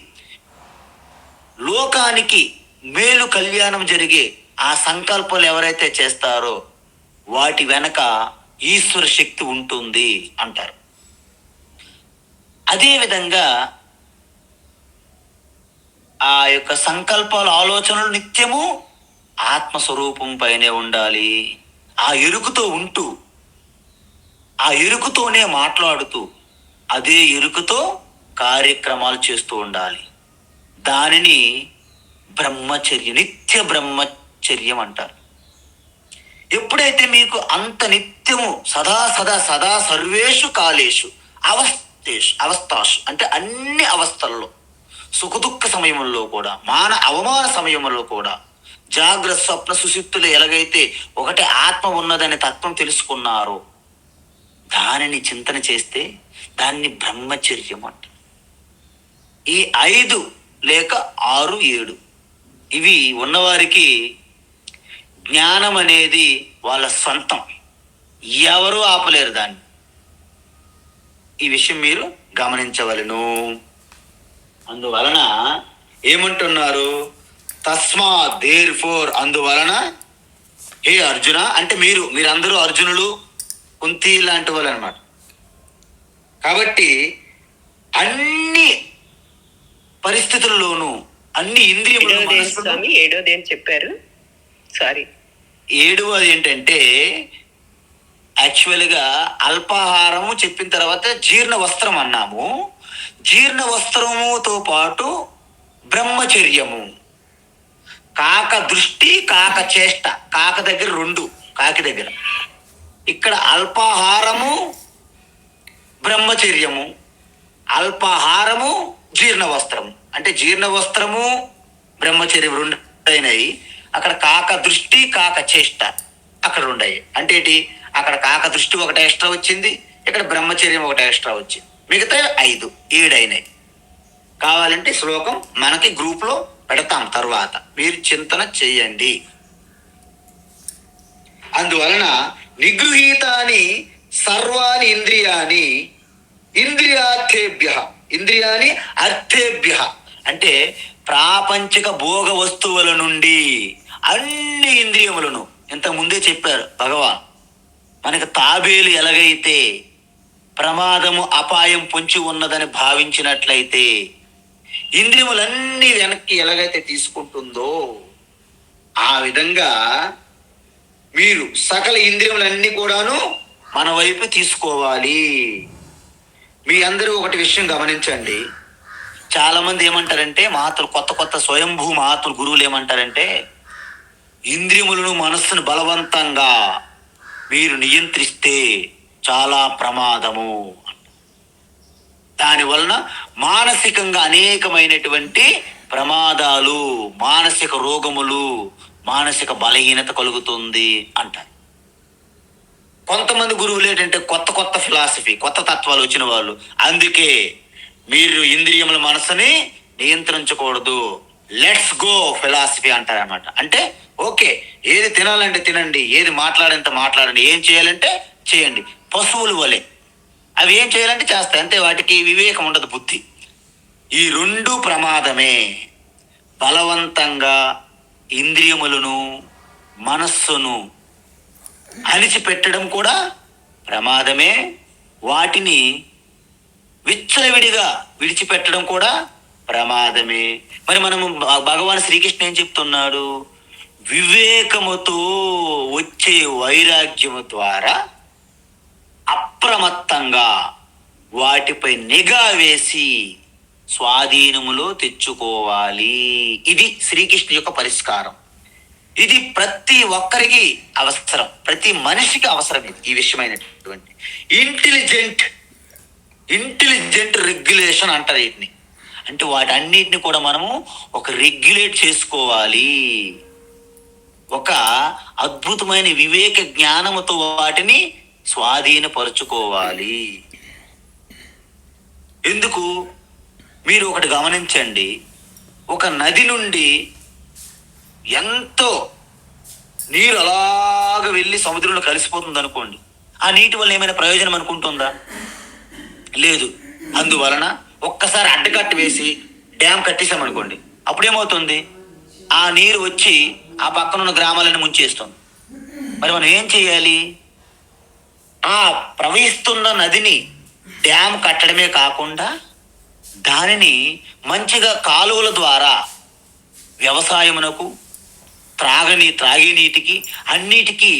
A: లోకానికి మేలు కళ్యాణం జరిగే ఆ సంకల్పాలు ఎవరైతే చేస్తారో వాటి వెనక ఈశ్వర శక్తి ఉంటుంది అంటారు. అదేవిధంగా ఆ యొక్క సంకల్పాలు, ఆలోచనలు నిత్యము ఆత్మస్వరూపం పైనే ఉండాలి. ఆ ఎరుకుతో ఉంటూ, ఆ ఎరుకుతోనే మాట్లాడుతూ, అదే ఎరుకుతో కార్యక్రమాలు చేస్తూ ఉండాలి. దానిని బ్రహ్మచర్య, నిత్య బ్రహ్మచర్యం అంటారు. ఎప్పుడైతే మీకు అంత నిత్యము సదా సదా సదా సర్వేషు కాలేషు అవస్థాషు అంటే అన్ని అవస్థల్లో, సుఖదుఖ సమయంలో కూడా, అవమాన సమయంలో కూడా, జాగ్రత్త స్వప్న సుషుప్తులు ఎలాగైతే ఒకటే ఆత్మ ఉన్నదనే తత్వం తెలుసుకున్నారో దానిని చింతన చేస్తే దాన్ని బ్రహ్మచర్యం అంట. ఈ 5 లేక 6, 7 ఇవి ఉన్నవారికి జ్ఞానం అనేది వాళ్ళ సొంతం, ఎవరు ఆపలేరు దాన్ని. ఈ విషయం మీరు గమనించవలను. అందువలన ఏమంటున్నారు? తస్మా దేర్ ఫోర్, అందువలన హే అర్జున, అంటే మీరందరూ అర్జునులు, కుంతి లాంటి వాళ్ళు అనమాట. కాబట్టి అన్ని పరిస్థితుల్లోనూ అన్ని ఇంద్రియములు
C: స్వామి ఏడోది అని చెప్పారు. సారీ,
A: ఏడవది ఏంటంటే యాక్చువల్గా అల్పాహారము చెప్పిన తర్వాత జీర్ణ వస్త్రం అన్నాము. జీర్ణ వస్త్రముతో పాటు బ్రహ్మచర్యము, కాక దృష్టి, కాక చేష్ట. కాక దగ్గర 2, కాకి దగ్గర. ఇక్కడ అల్పాహారము బ్రహ్మచర్యము, అల్పాహారము జీర్ణ వస్త్రము. అంటే జీర్ణ వస్త్రము బ్రహ్మచర్యం 2 అయినాయి. అక్కడ కాక దృష్టి, కాక చేష్ట అక్కడ 2 అయ్యాయి. అంటే ఏంటి? అక్కడ కాక దృష్టి 1 ఎక్స్ట్రా వచ్చింది, ఇక్కడ బ్రహ్మచర్యం 1 ఎక్స్ట్రా వచ్చింది. మిగతా 5, 7 అయినాయి. కావాలంటే శ్లోకం మనకి గ్రూప్లో పెడతాం తర్వాత, మీరు చింతన చేయండి. అందువలన నిగృహీతాని సర్వాణి ఇంద్రియాని ఇంద్రియార్థేభ్య, ఇంద్రియాని అర్థేభ్య అంటే ప్రాపంచిక భోగ వస్తువుల నుండి అన్ని ఇంద్రియములను, ఇంతకు ముందే చెప్పారు భగవాన్. మనకి తాబేలు ఎలాగైతే ప్రమాదము అపాయం పొంచి ఉన్నదని భావించినట్లయితే ఇంద్రియములన్నీ వెనక్కి ఎలాగైతే తీసుకుంటుందో ఆ విధంగా మీరు సకల ఇంద్రియములన్నీ కూడాను మన వైపు తీసుకోవాలి. మీ అందరూ ఒకటి విషయం గమనించండి. చాలా మంది ఏమంటారంటే, మహాత్ములు, కొత్త స్వయంభూ మహాత్ములు గురువులు ఏమంటారంటే, ఇంద్రియములను మనస్సును బలవంతంగా మీరు నియంత్రిస్తే చాలా ప్రమాదము. దానివలన మానసికంగా అనేకమైనటువంటి ప్రమాదాలు, మానసిక రోగములు, మానసిక బలహీనత కలుగుతుంది అంటారు. కొంతమంది గురువులు ఏంటంటే కొత్త ఫిలాసఫీ, కొత్త తత్వాలు వచ్చిన వాళ్ళు, అందుకే మీరు ఇంద్రియముల మనసుని నియంత్రించకూడదు, లెట్స్ గో ఫిలాసఫీ అంటారన్నమాట. అంటే ఓకే, ఏది తినాలంటే తినండి, ఏది మాట్లాడంటే మాట్లాడండి, ఏం చేయాలంటే చేయండి. పశువుల వలె అవి ఏం చేయాలంటే చేస్తాయి అంతే, వాటికి వివేకం ఉండదు, బుద్ధి. ఈ 2 ప్రమాదమే. బలవంతంగా ఇంద్రియములను మనస్సును అణిచిపెట్టడం కూడా ప్రమాదమే, వాటిని విచ్చలవిడిగా విడిచిపెట్టడం కూడా ప్రమాదమే. మరి మనము భగవాన్ శ్రీకృష్ణ ఏం చెప్తున్నాడు? వివేకముతో వచ్చే వైరాగ్యము ద్వారా అప్రమత్తంగా వాటిపై నిఘా వేసి స్వాధీనములో తెచ్చుకోవాలి. ఇది శ్రీకృష్ణ యొక్క పరిష్కారం. ఇది ప్రతి ఒక్కరికి అవసరం, ప్రతి మనిషికి అవసరం. ఈ విషయమైనటువంటి ఇంటెలిజెంట్ రెగ్యులేషన్ అంటారు వీటిని. అంటే వాటన్నిటిని కూడా మనము ఒక రెగ్యులేట్ చేసుకోవాలి, ఒక అద్భుతమైన వివేక జ్ఞానముతో వాటిని స్వాధీనపరుచుకోవాలి. ఎందుకు? మీరు ఒకటి గమనించండి, ఒక నది నుండి ఎంతో నీరు అలాగ వెళ్ళి సముద్రంలో కలిసిపోతుంది అనుకోండి, ఆ నీటి వల్ల ఏమైనా ప్రయోజనం అనుకుంటుందా? లేదు. అందువలన ఒక్కసారి అడ్డకట్ట వేసి డ్యామ్ కట్టేసామనుకోండి, అప్పుడేమవుతుంది? ఆ నీరు వచ్చి ఆ పక్కన ఉన్న గ్రామాలను ముంచేస్తుంది. మరి మనం ఏం చేయాలి? ఆ ప్రవహిస్తున్న నదిని డ్యామ్ కట్టడమే కాకుండా దానిని మంచిగా కాలువల ద్వారా వ్యవసాయమునకు, త్రాగే నీటికి, అన్నిటికీ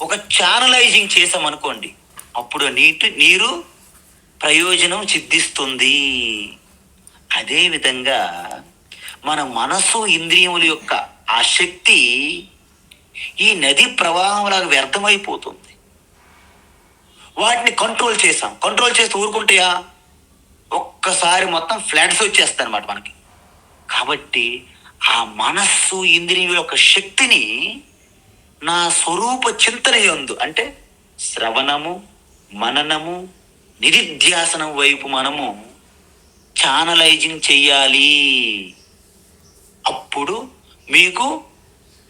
A: ఒక ఛానలైజింగ్ చేసామనుకోండి, అప్పుడు నీరు ప్రయోజనం సిద్ధిస్తుంది. అదేవిధంగా మన మనసు, ఇంద్రియముల యొక్క ఆ శక్తి ఈ నది ప్రవాహంలాగా వ్యర్థమైపోతుంది. వాటిని కంట్రోల్ చేస్తే ఊరుకుంటాయా? ఒక్కసారి మొత్తం ఫ్లడ్స్ వచ్చేస్తాయి అన్నమాట మనకి. కాబట్టి ఆ మనస్సు, ఇంద్రియం యొక్క శక్తిని నా స్వరూప చింతన యందు, అంటే శ్రవణము, మననము, నిధిధ్యాసనం వైపు మనము ఛానలైజింగ్ చెయ్యాలి. అప్పుడు మీకు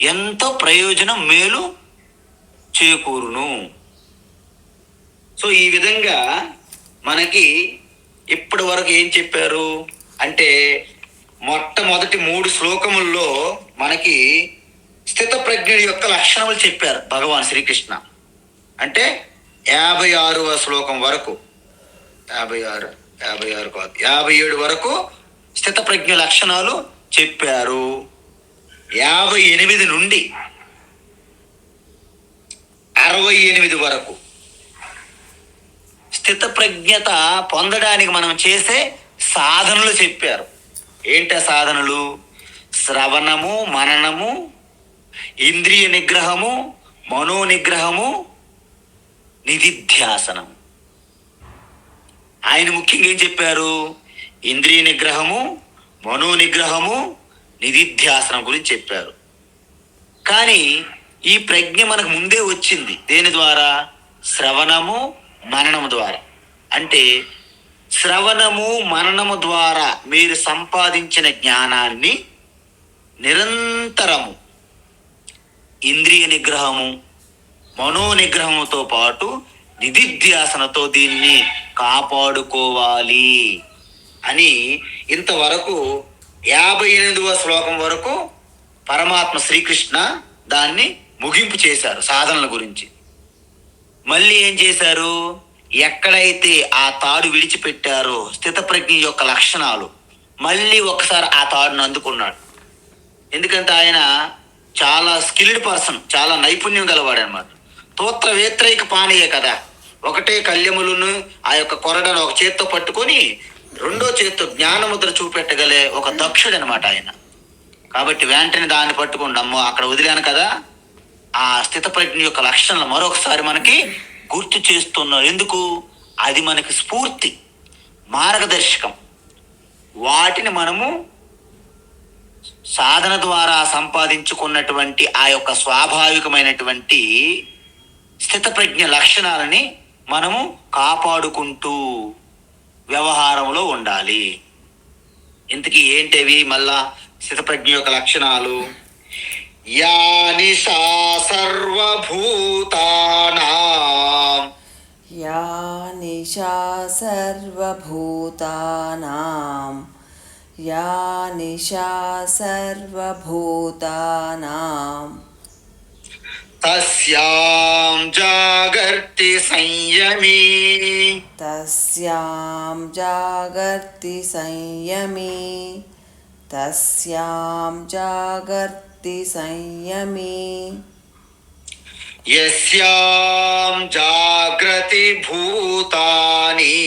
A: ఎంతో ప్రయోజనం, మేలు చేకూరును. సో ఈ విధంగా మనకి ఇప్పటి వరకు ఏం చెప్పారు అంటే, మొట్టమొదటి 3 శ్లోకముల్లో మనకి స్థితప్రజ్ఞుడి యొక్క లక్షణములు చెప్పారు భగవాన్ శ్రీకృష్ణ. అంటే 56వ శ్లోకం వరకు, 56 కాదు, 57 వరకు స్థితప్రజ్ఞ లక్షణాలు చెప్పారు. 58 నుండి 68 వరకు స్థితప్రజ్ఞత పొందడానికి మనం చేసే సాధనలు చెప్పారు. ఏంట సాధనలు? శ్రవణము, మననము, ఇంద్రియ నిగ్రహము, మనో నిగ్రహము, నిధిధ్యాసనం. ఆయన ముఖ్యంగా ఏం చెప్పారు? ఇంద్రియ నిగ్రహము, మనో నిగ్రహము, నిధిధ్యాసనం గురించి చెప్పారు. కానీ ఈ ప్రజ్ఞ మనకు ముందే వచ్చింది. దేని ద్వారా? శ్రవణము, మననము ద్వారా. అంటే శ్రవణము, మననము ద్వారా మీరు సంపాదించిన జ్ఞానాన్ని నిరంతరము ఇంద్రియ నిగ్రహము, మనో నిగ్రహముతో పాటు నిధిధ్యాసనతో దీన్ని కాపాడుకోవాలి అని ఇంతవరకు 58వ శ్లోకం వరకు పరమాత్మ శ్రీకృష్ణ దాన్ని ముగింపు చేశారు సాధనల గురించి. మళ్ళీ ఏం చేశారు? ఎక్కడైతే ఆ తాడు విడిచిపెట్టారో స్థితప్రజ్ఞ యొక్క లక్షణాలు, మళ్ళీ ఒకసారి ఆ తాడును అందుకున్నాడు. ఎందుకంటే ఆయన చాలా స్కిల్డ్ పర్సన్, చాలా నైపుణ్యం గలవాడు అనమాట. తోత్ర వేత్రైక పానీయే కదా, ఒకటే కళ్యములను ఆ యొక్క కొరడను ఒక చేత్తో పట్టుకొని రెండో చేత్తో జ్ఞానముద్ర చూపెట్టగలే ఒక దక్షుడు అనమాట ఆయన. కాబట్టి వెంటనే దాన్ని పట్టుకోండి, అమ్మో అక్కడ వదిలాను కదా. ఆ స్థితప్రజ్ఞ యొక్క లక్షణాలు మరొకసారి మనకి గుర్తు చేస్తున్నారు. ఎందుకు? అది మనకి స్ఫూర్తి, మార్గదర్శకం. వాటిని మనము సాధన ద్వారా సంపాదించుకున్నటువంటి ఆ యొక్క స్వాభావికమైనటువంటి స్థితప్రజ్ఞ లక్షణాలని మనము కాపాడుకుంటూ వ్యవహారంలో ఉండాలి. ఇంతకీ ఏంటవి మళ్ళా స్థితప్రజ్ఞ యొక్క లక్షణాలు? యా నిశా సర్వభూతానాం,
B: యా నిశా సర్వభూతానాం, యా నిశా సర్వభూతానాం,
A: తస్యాం జాగర్తి సంయమీ,
B: తస్యాం జాగర్తి సంయమీ, తస్యాం జాగర్తి సంయమీ,
A: యస్యాం జాగ్రతి భూతాని,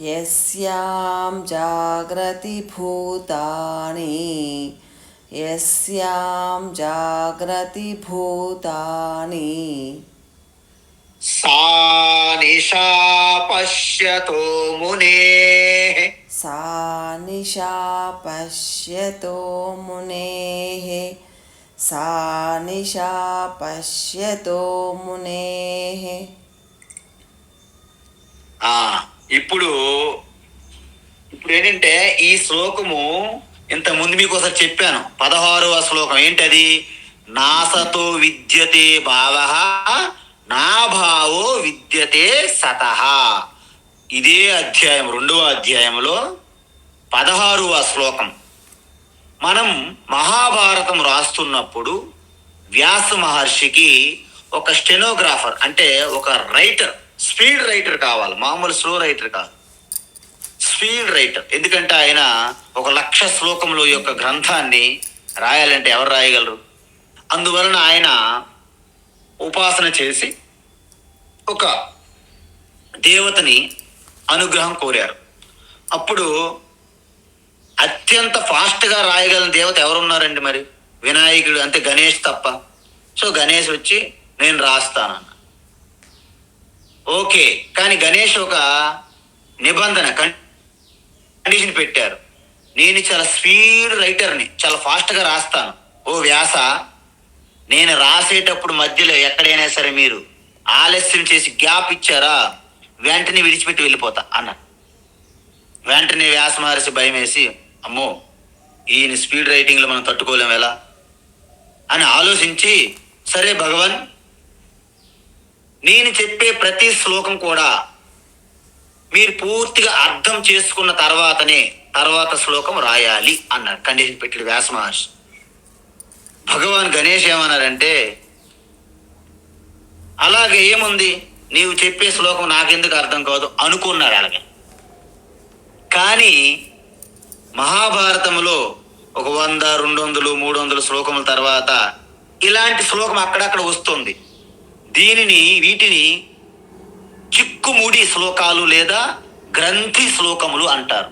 B: యస్యాం జాగ్రతి భూతాని, యస్యాం జాగ్రతి భూతాని,
A: సా నిశా పశ్యతో మునేః,
B: సా నిశా పశ్యతో మునేః, సా నిశా పశ్యతో మునేః.
A: ఇప్పుడు ఏంటంటే ఈ శ్లోకము ఇంత ముందు మీకు ఒకసారి చెప్పాను. 16వ శ్లోకం ఏంటది? నాసతో విద్యతే భావః నా భావో విద్యతే సతః. ఇదే అధ్యాయం 2వ అధ్యాయంలో 16వ శ్లోకం. మనం మహాభారతం రాస్తున్నప్పుడు వ్యాస మహర్షికి ఒక స్టెనోగ్రాఫర్ అంటే ఒక రైటర్, స్పీడ్ రైటర్ కావాలి, మామూలు స్లో రైటర్ కాదు, స్పీడ్ రైటర్. ఎందుకంటే ఆయన 1,00,000 శ్లోకముల యొక్క గ్రంథాన్ని రాయాలంటే ఎవరు రాయగలరు? అందువలన ఆయన ఉపాసన చేసి ఒక దేవతని అనుగ్రహం కోరారు. అప్పుడు అత్యంత ఫాస్ట్గా రాయగలిగిన దేవత ఎవరున్నారండి? మరి వినాయకుడు, అంతే, గణేష్ తప్ప. సో గణేష్ వచ్చి నేను రాస్తానన్న. ఓకే, కానీ గణేష్ ఒక నిబంధన, కండిషన్ పెట్టారు. నేను చాలా స్పీడ్ రైటర్ని, చాలా ఫాస్ట్గా రాస్తాను. ఓ వ్యాస, నేను రాసేటప్పుడు మధ్యలో ఎక్కడైనా సరే మీరు ఆలస్యం చేసి గ్యాప్ ఇచ్చారా, వెంటనే విడిచిపెట్టి వెళ్ళిపోతా అన్న. వెంటనే వ్యాస మహర్షి భయం వేసి, అమ్మో ఈయన స్పీడ్ రైటింగ్లో మనం తట్టుకోలేం ఎలా అని ఆలోచించి, సరే భగవాన్, నేను చెప్పే ప్రతి శ్లోకం కూడా మీరు పూర్తిగా అర్థం చేసుకున్న తర్వాత శ్లోకం రాయాలి అన్నాడు. కండిషన్ పెట్టాడు వ్యాస మహర్షి. భగవాన్ గణేష్ ఏమన్నారంటే, అలాగే ఏముంది, నీవు చెప్పే శ్లోకం నాకెందుకు అర్థం కాదు అనుకున్నారు అలాగే. కానీ మహాభారతంలో ఒక 100, 200, 300 శ్లోకముల తర్వాత ఇలాంటి శ్లోకం అక్కడక్కడ వస్తుంది. వీటిని చిక్కుముడి శ్లోకాలు లేదా గ్రంథి శ్లోకములు అంటారు.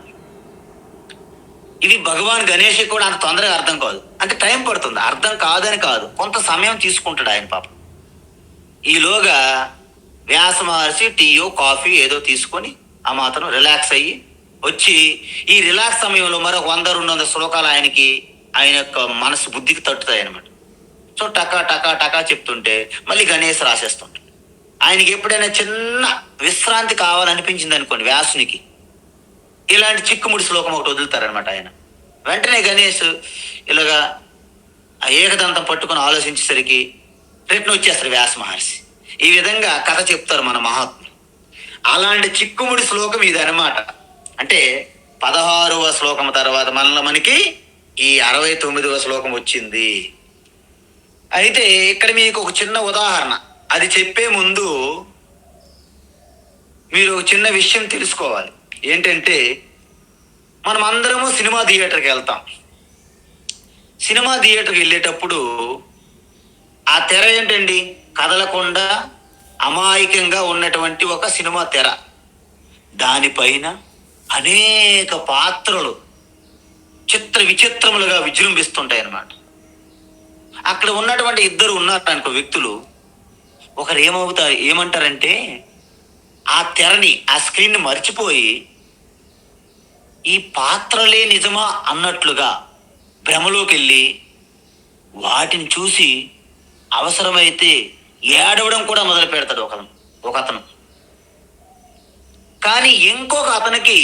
A: ఇవి భగవాన్ గణేష్ కూడా అంత తొందరగా అర్థం కాదు, అంటే టైం పడుతుంది. అర్థం కాదని కాదు, కొంత సమయం తీసుకుంటాడు ఆయన పాపం. ఈలోగా వ్యాస మహర్షి టీయో కాఫీ ఏదో తీసుకొని ఆ మాత్రం రిలాక్స్ అయ్యి వచ్చి, ఈ రిలాక్స్ సమయంలో మరొక 100, 200 శ్లోకాలు ఆయన యొక్క మనసు బుద్ధికి తట్టుతాయి అనమాట. సో టకా టకా టకా చెప్తుంటే మళ్ళీ గణేష్ రాసేస్తుంటాడు. ఆయనకి ఎప్పుడైనా చిన్న విశ్రాంతి కావాలనిపించింది అనుకోండి వ్యాసునికి, ఇలాంటి చిక్కుముడి శ్లోకం ఒకటి వదులుతారనమాట ఆయన. వెంటనే గణేష్ ఇలాగా ఆ ఏకదంతం పట్టుకొని ఆలోచించేసరికి రిటర్న్ వచ్చేస్తారు వ్యాస మహర్షి. ఈ విధంగా కథ చెప్తారు మన మహాత్ములు. అలాంటి చిక్కుముడి శ్లోకం ఇది అనమాట. అంటే 16వ శ్లోకం తర్వాత మనకి ఈ 69వ శ్లోకం వచ్చింది. అయితే ఇక్కడ మీకు ఒక చిన్న ఉదాహరణ, అది చెప్పే ముందు మీరు ఒక చిన్న విషయం తెలుసుకోవాలి. ఏంటంటే, మనం అందరము సినిమా థియేటర్కి వెళ్తాం. సినిమా థియేటర్కి వెళ్ళేటప్పుడు ఆ తెర ఏంటండి, కదలకుండా అమాయకంగా ఉన్నటువంటి ఒక సినిమా తెర. దానిపైన అనేక పాత్రలు చిత్ర విచిత్రములుగా విజృంభిస్తుంటాయి అన్నమాట. అక్కడ ఉన్నటువంటి ఇద్దరు ఉన్నారనుకో వ్యక్తులు, ఒకరు ఏమంటారంటే ఆ తెరని, ఆ స్క్రీన్ని మర్చిపోయి ఈ పాత్రలే నిజమా అన్నట్లుగా భ్రమలోకి వెళ్ళి వాటిని చూసి అవసరమైతే ఏడవడం కూడా మొదలు పెడతాడు ఒకతను. కానీ ఇంకొక అతనికి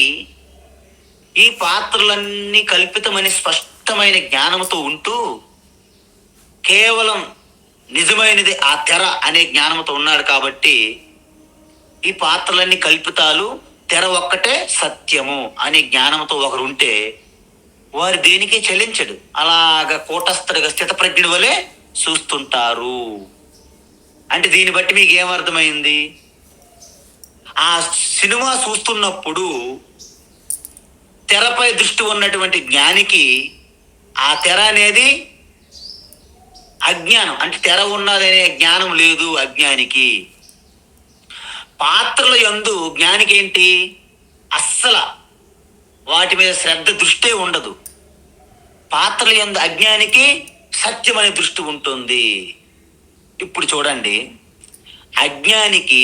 A: ఈ పాత్రలన్నీ కల్పితమని స్పష్టమైన జ్ఞానంతో ఉంటూ కేవలం నిజమైనది ఆ తెర అనే జ్ఞానంతో ఉన్నాడు. కాబట్టి ఈ పాత్రలన్నీ కల్పితాలు, తెర ఒక్కటే సత్యము అనే జ్ఞానంతో ఒకరు ఉంటే వారు దేనికి చెల్లించడు. అలాగా కూటస్థుడిగా స్థితప్రజ్ఞుడి వలె చూస్తుంటారు. అంటే దీన్ని బట్టి మీకు ఏమర్థమైంది? ఆ సినిమా చూస్తున్నప్పుడు తెరపై దృష్టి ఉన్నటువంటి జ్ఞానికి ఆ తెర అనేది అజ్ఞానం, అంటే తెర ఉన్నదనే జ్ఞానం లేదు అజ్ఞానికి. పాత్రల యందు జ్ఞానికి ఏంటి, అస్సలు వాటి మీద శ్రద్ధ దృష్టే ఉండదు. పాత్రల యందు అజ్ఞానికి సత్యం అనే దృష్టి ఉంటుంది. ఇప్పుడు చూడండి, అజ్ఞానికి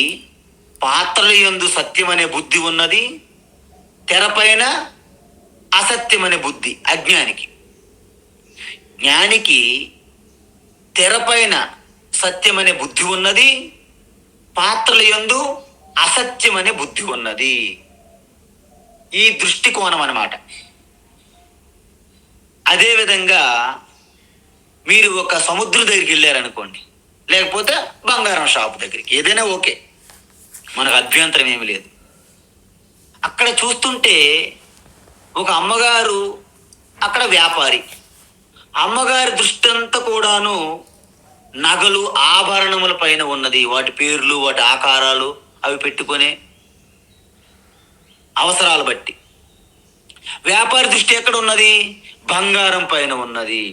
A: పాత్రల యందు సత్యం అనే బుద్ధి ఉన్నది, తెరపైన అసత్యం అనే బుద్ధి అజ్ఞానికి. జ్ఞానికి తెరపైన సత్యం అనే బుద్ధి ఉన్నది, పాత్రల యందు అసత్యం అనే బుద్ధి ఉన్నది. ఈ దృష్టికోణం అన్నమాట. అదేవిధంగా మీరు ఒక సముద్రం దగ్గరికి వెళ్ళారనుకోండి, లేకపోతే బంగారం షాపు దగ్గరికి, ఏదైనా ఓకే, మనకు అభ్యంతరం ఏమి లేదు. అక్కడ చూస్తుంటే ఒక అమ్మగారు, అక్కడ వ్యాపారి. అమ్మగారి దృష్టి అంతా కూడాను నగలు, ఆభరణముల పైన ఉన్నది. వాటి పేర్లు, వాటి ఆకారాలు అవి పెట్టుకునే అవసరాలు బట్టి. వ్యాపారి దృష్టి ఎక్కడ ఉన్నది? బంగారం పైన ఉన్నది.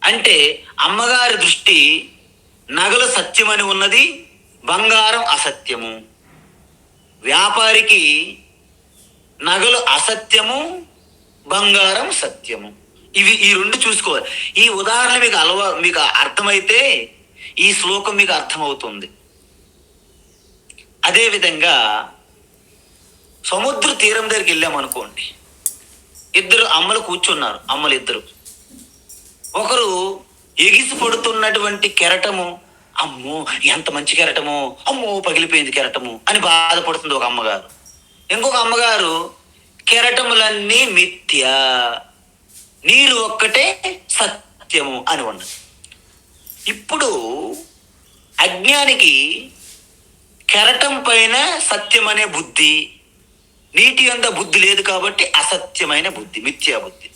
A: అంటే అమ్మగారి దృష్టి నగలు సత్యమని ఉన్నది, బంగారం అసత్యము. వ్యాపారికి నగలు అసత్యము, బంగారం సత్యము. ఈ రెండు చూసుకోవాలి. ఈ ఉదాహరణ మీకు అర్థమైతే ఈ శ్లోకం మీకు అర్థమవుతుంది. అదేవిధంగా సముద్ర తీరం దగ్గరికి వెళ్ళామనుకోండి, ఇద్దరు అమ్మలు కూర్చున్నారు. అమ్మలు ఇద్దరు. ఒకరు ఎగిసి పడుతున్నటువంటి కెరటము, అమ్మో ఎంత మంచి కెరటము, అమ్మో పగిలిపోయింది కెరటము అని బాధపడుతుంది ఒక అమ్మగారు. ఇంకొక అమ్మగారు కెరటములన్నీ మిథ్య, నీరు ఒక్కటే సత్యము అని ఉన్నది. ఇప్పుడు అజ్ఞానికి కెరటం పైన సత్యం అనే బుద్ధి, నీటి యందు బుద్ధి లేదు కాబట్టి అసత్యమైన బుద్ధి, మిథ్యా బుద్ధి.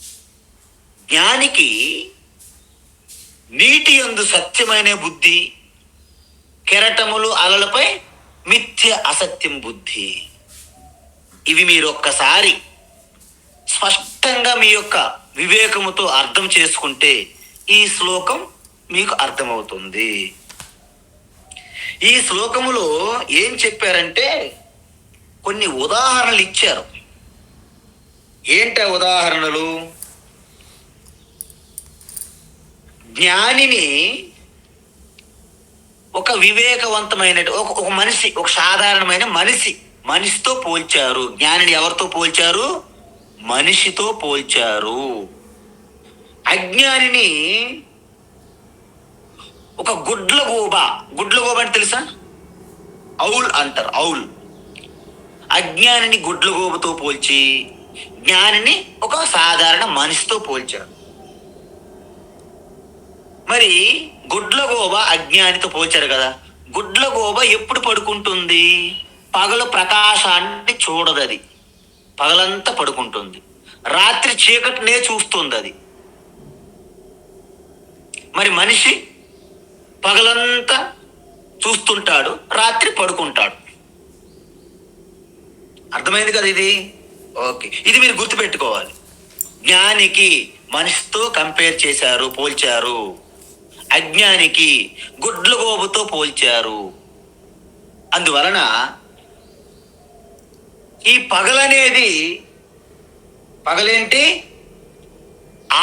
A: జ్ఞానికి నీటి యందు సత్యమైన బుద్ధి, కెరటములు అలలపై మిథ్య అసత్యం బుద్ధి. ఇవి మీరు ఒక్కసారి స్పష్టంగా మీ యొక్క వివేకముతో అర్థం చేసుకుంటే ఈ శ్లోకం మీకు అర్థమవుతుంది. ఈ శ్లోకములో ఏం చెప్పారంటే కొన్ని ఉదాహరణలు ఇచ్చారు. ఏంటి ఉదాహరణలు? జ్ఞానిని ఒక వివేకవంతమైన ఒక మనిషి, ఒక సాధారణమైన మనిషితో పోల్చారు. జ్ఞానిని ఎవరితో పోల్చారు? మనిషితో పోల్చారు. అజ్ఞానిని ఒక గుడ్లగూబ అంటే తెలుసా? ఔల్ అంటారు, ఔల్. అజ్ఞానిని గుడ్లగూబతో పోల్చి జ్ఞానిని ఒక సాధారణ మనిషితో పోల్చారు. మరి గుడ్లగూబ అజ్ఞానితో పోల్చారు కదా. గుడ్లగూబ ఎప్పుడు పడుకుంటుంది? పగలు ప్రకాశాన్ని చూడదు, అది పగలంతా పడుకుంటుంది. రాత్రి చీకటినే చూస్తుంది అది. మరి మనిషి పగలంతా చూస్తుంటాడు, రాత్రి పడుకుంటాడు. అర్థమైంది కదా ఇది? ఓకే, ఇది మీరు గుర్తుపెట్టుకోవాలి. జ్ఞానికి మనిషితో కంపేర్ చేశారు, పోల్చారు. అజ్ఞానికి గుడ్లగూబతో పోల్చారు. అందువలన ఈ పగలనేది, పగలేంటి?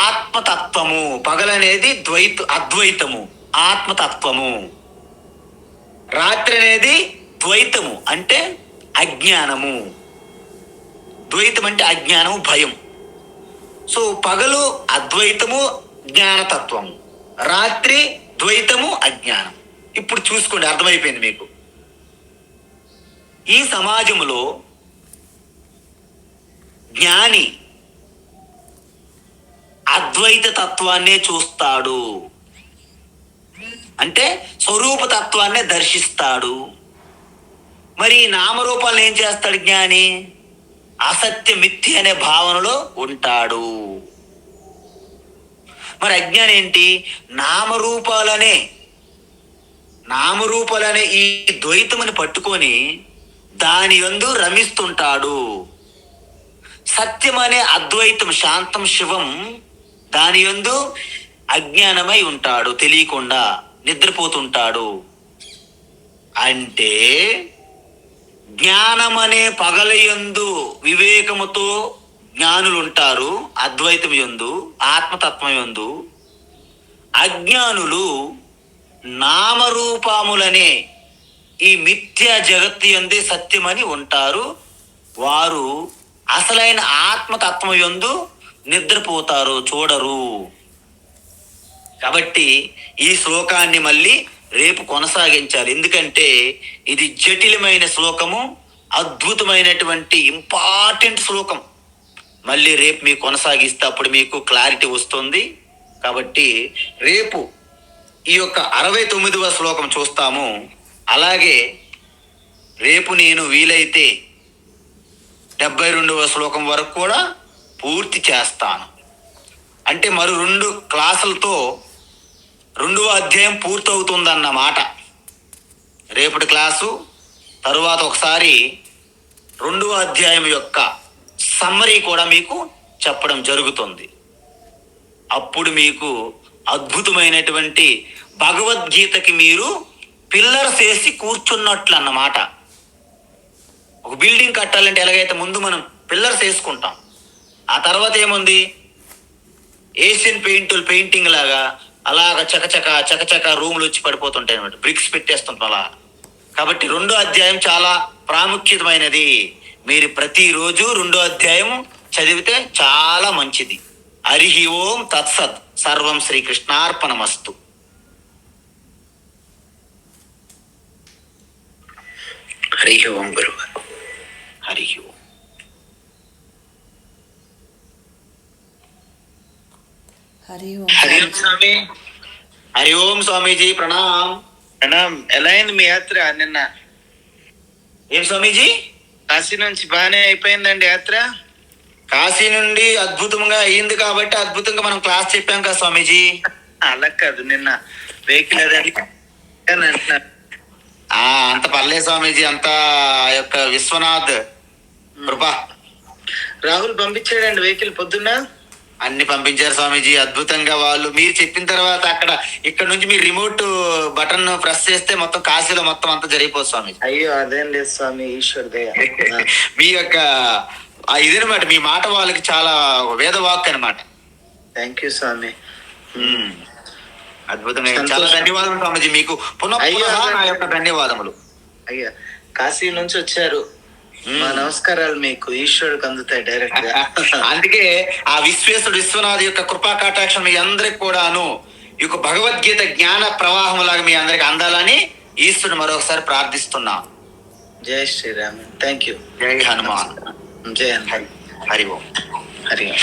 A: ఆత్మతత్వము. పగలనేది అద్వైతము, ఆత్మతత్వము. రాత్రి అనేది ద్వైతము, అంటే అజ్ఞానము. ద్వైతం అంటే అజ్ఞానము, భయం. సో పగలు అద్వైతము, జ్ఞానతత్వము. రాత్రి ద్వైతము, అజ్ఞానం. ఇప్పుడు చూసుకోండి, అర్థమైపోయింది మీకు. ఈ సమాజంలో జ్ఞాని అద్వైత తత్వాన్నే చూస్తాడు, అంటే స్వరూప తత్వాన్నే దర్శిస్తాడు. మరి నామరూపాలను ఏం చేస్తాడు జ్ఞాని? అసత్య మిథ్య అనే భావనలో ఉంటాడు. మరి అజ్ఞానం ఏంటి? నామరూపాలనే ఈ ద్వైతముని పట్టుకొని దాని యందు రమిస్తుంటాడు. సత్యం అనే అద్వైతం, శాంతం, శివం, దాని యందు అజ్ఞానమై ఉంటాడు, తెలియకుండా నిద్రపోతుంటాడు. అంటే జ్ఞానమనే పగలయందు వివేకముతో జ్ఞానులు ఉంటారు, అద్వైతం యందు, ఆత్మతత్వం యందు. అజ్ఞానులు నామరూపములనే ఈ మిథ్యా జగత్తు యందే సత్యమని ఉంటారు. వారు అసలైన ఆత్మతత్వం యందు నిద్రపోతారు, చూడరు. కాబట్టి ఈ శ్లోకాన్ని మళ్ళీ రేపు కొనసాగించాలి. ఎందుకంటే ఇది జటిలమైన శ్లోకము, అద్భుతమైనటువంటి ఇంపార్టెంట్ శ్లోకం. మళ్ళీ రేపు మీకు కొనసాగిస్తే అప్పుడు మీకు క్లారిటీ వస్తుంది. కాబట్టి రేపు ఈ యొక్క 69వ శ్లోకం చూస్తాము. అలాగే రేపు నేను వీలైతే 72వ శ్లోకం వరకు కూడా పూర్తి చేస్తాను. అంటే మరో 2 క్లాసులతో 2వ అధ్యాయం పూర్తవుతుందన్నమాట. రేపటి క్లాసు తరువాత ఒకసారి 2వ అధ్యాయం యొక్క సమ్మరీ కూడా మీకు చెప్పడం జరుగుతుంది. అప్పుడు మీకు అద్భుతమైనటువంటి భగవద్గీతకి మీరు పిల్లర్స్ వేసి కూర్చున్నట్లు అన్నమాట. ఒక బిల్డింగ్ కట్టాలంటే ఎలాగైతే ముందు మనం పిల్లర్స్ వేసుకుంటాం, ఆ తర్వాత ఏముంది? ఏషియన్ పెయింటింగ్ లాగా అలాగ చకచక రూములు వచ్చి పడిపోతుంటాయి అన్నమాట, బ్రిక్స్ పెట్టేస్తుంటాం అలా. కాబట్టి 2వ అధ్యాయం చాలా ప్రాముఖ్యమైనది. మీరు ప్రతిరోజు 2వ అధ్యాయం చదివితే చాలా మంచిది. హరి ఓం తత్సత్. సర్వం శ్రీకృష్ణార్పణమస్తు. హరి ఓం గురువు. హరి ఓం.
B: హరి ఓం
D: హరి ఓం స్వామి.
A: హరి ఓం స్వామీజీ ప్రణామ్.
D: ప్రణాం. ఎలా అయింది మీ యాత్ర నిన్న?
A: ఏం స్వామీజీ?
D: కాశీ నుంచి బాగానే అయిపోయిందండి యాత్ర.
A: కాశీ నుండి అద్భుతంగా అయ్యింది కాబట్టి అద్భుతంగా మనం క్లాస్ చెప్పాం కదా స్వామీజీ.
D: అలా కాదు, నిన్న వెహికల్ అదని అంటున్నారు.
A: అంత పర్లేదు స్వామీజీ, అంత యొక్క విశ్వనాథ్ కృప.
D: రాహుల్ పంపించాడండి వెహికల్ పొద్దున్న.
A: అన్ని పంపించారు స్వామీజీ అద్భుతంగా. వాళ్ళు మీరు చెప్పిన తర్వాత ఇక్కడ నుంచి మీరు రిమోట్ బటన్ ప్రెస్ చేస్తే మొత్తం కాశీలో మొత్తం అంతా జరిగిపోతుంది స్వామీజీ.
D: అయ్యో అదేం లేదు స్వామి, ఈశ్వర్ దయ.
A: మీ యొక్క ఇదనమాట, మీ మాట వాళ్ళకి చాలా వేదవాక్ అనమాట.
D: థ్యాంక్ యూ స్వామి.
A: అద్భుతంగా చాలా ధన్యవాదములు స్వామీజీ. మీకు పునః నా యొక్క ధన్యవాదములు.
D: అయ్యా కాశీ నుంచి వచ్చారు, మా నమస్కారాలు మీకు. ఈశ్వరుడికి అందుతాయి డైరెక్ట్ గా.
A: అందుకే ఆ విశ్వేశ్వరుడు విశ్వనాథ్ యొక్క కృపా కటాక్షం మీ అందరికి కూడాను ఈ యొక్క భగవద్గీత జ్ఞాన ప్రవాహం లాగా మీ అందరికి అందాలని ఈశ్వరుడు మరొకసారి ప్రార్థిస్తున్నాం.
D: జై శ్రీరామ్. Thank you.
A: జై హనుమాన్.
D: జై హనుమాన్.
A: హరి ఓం.
D: హరి ఓం.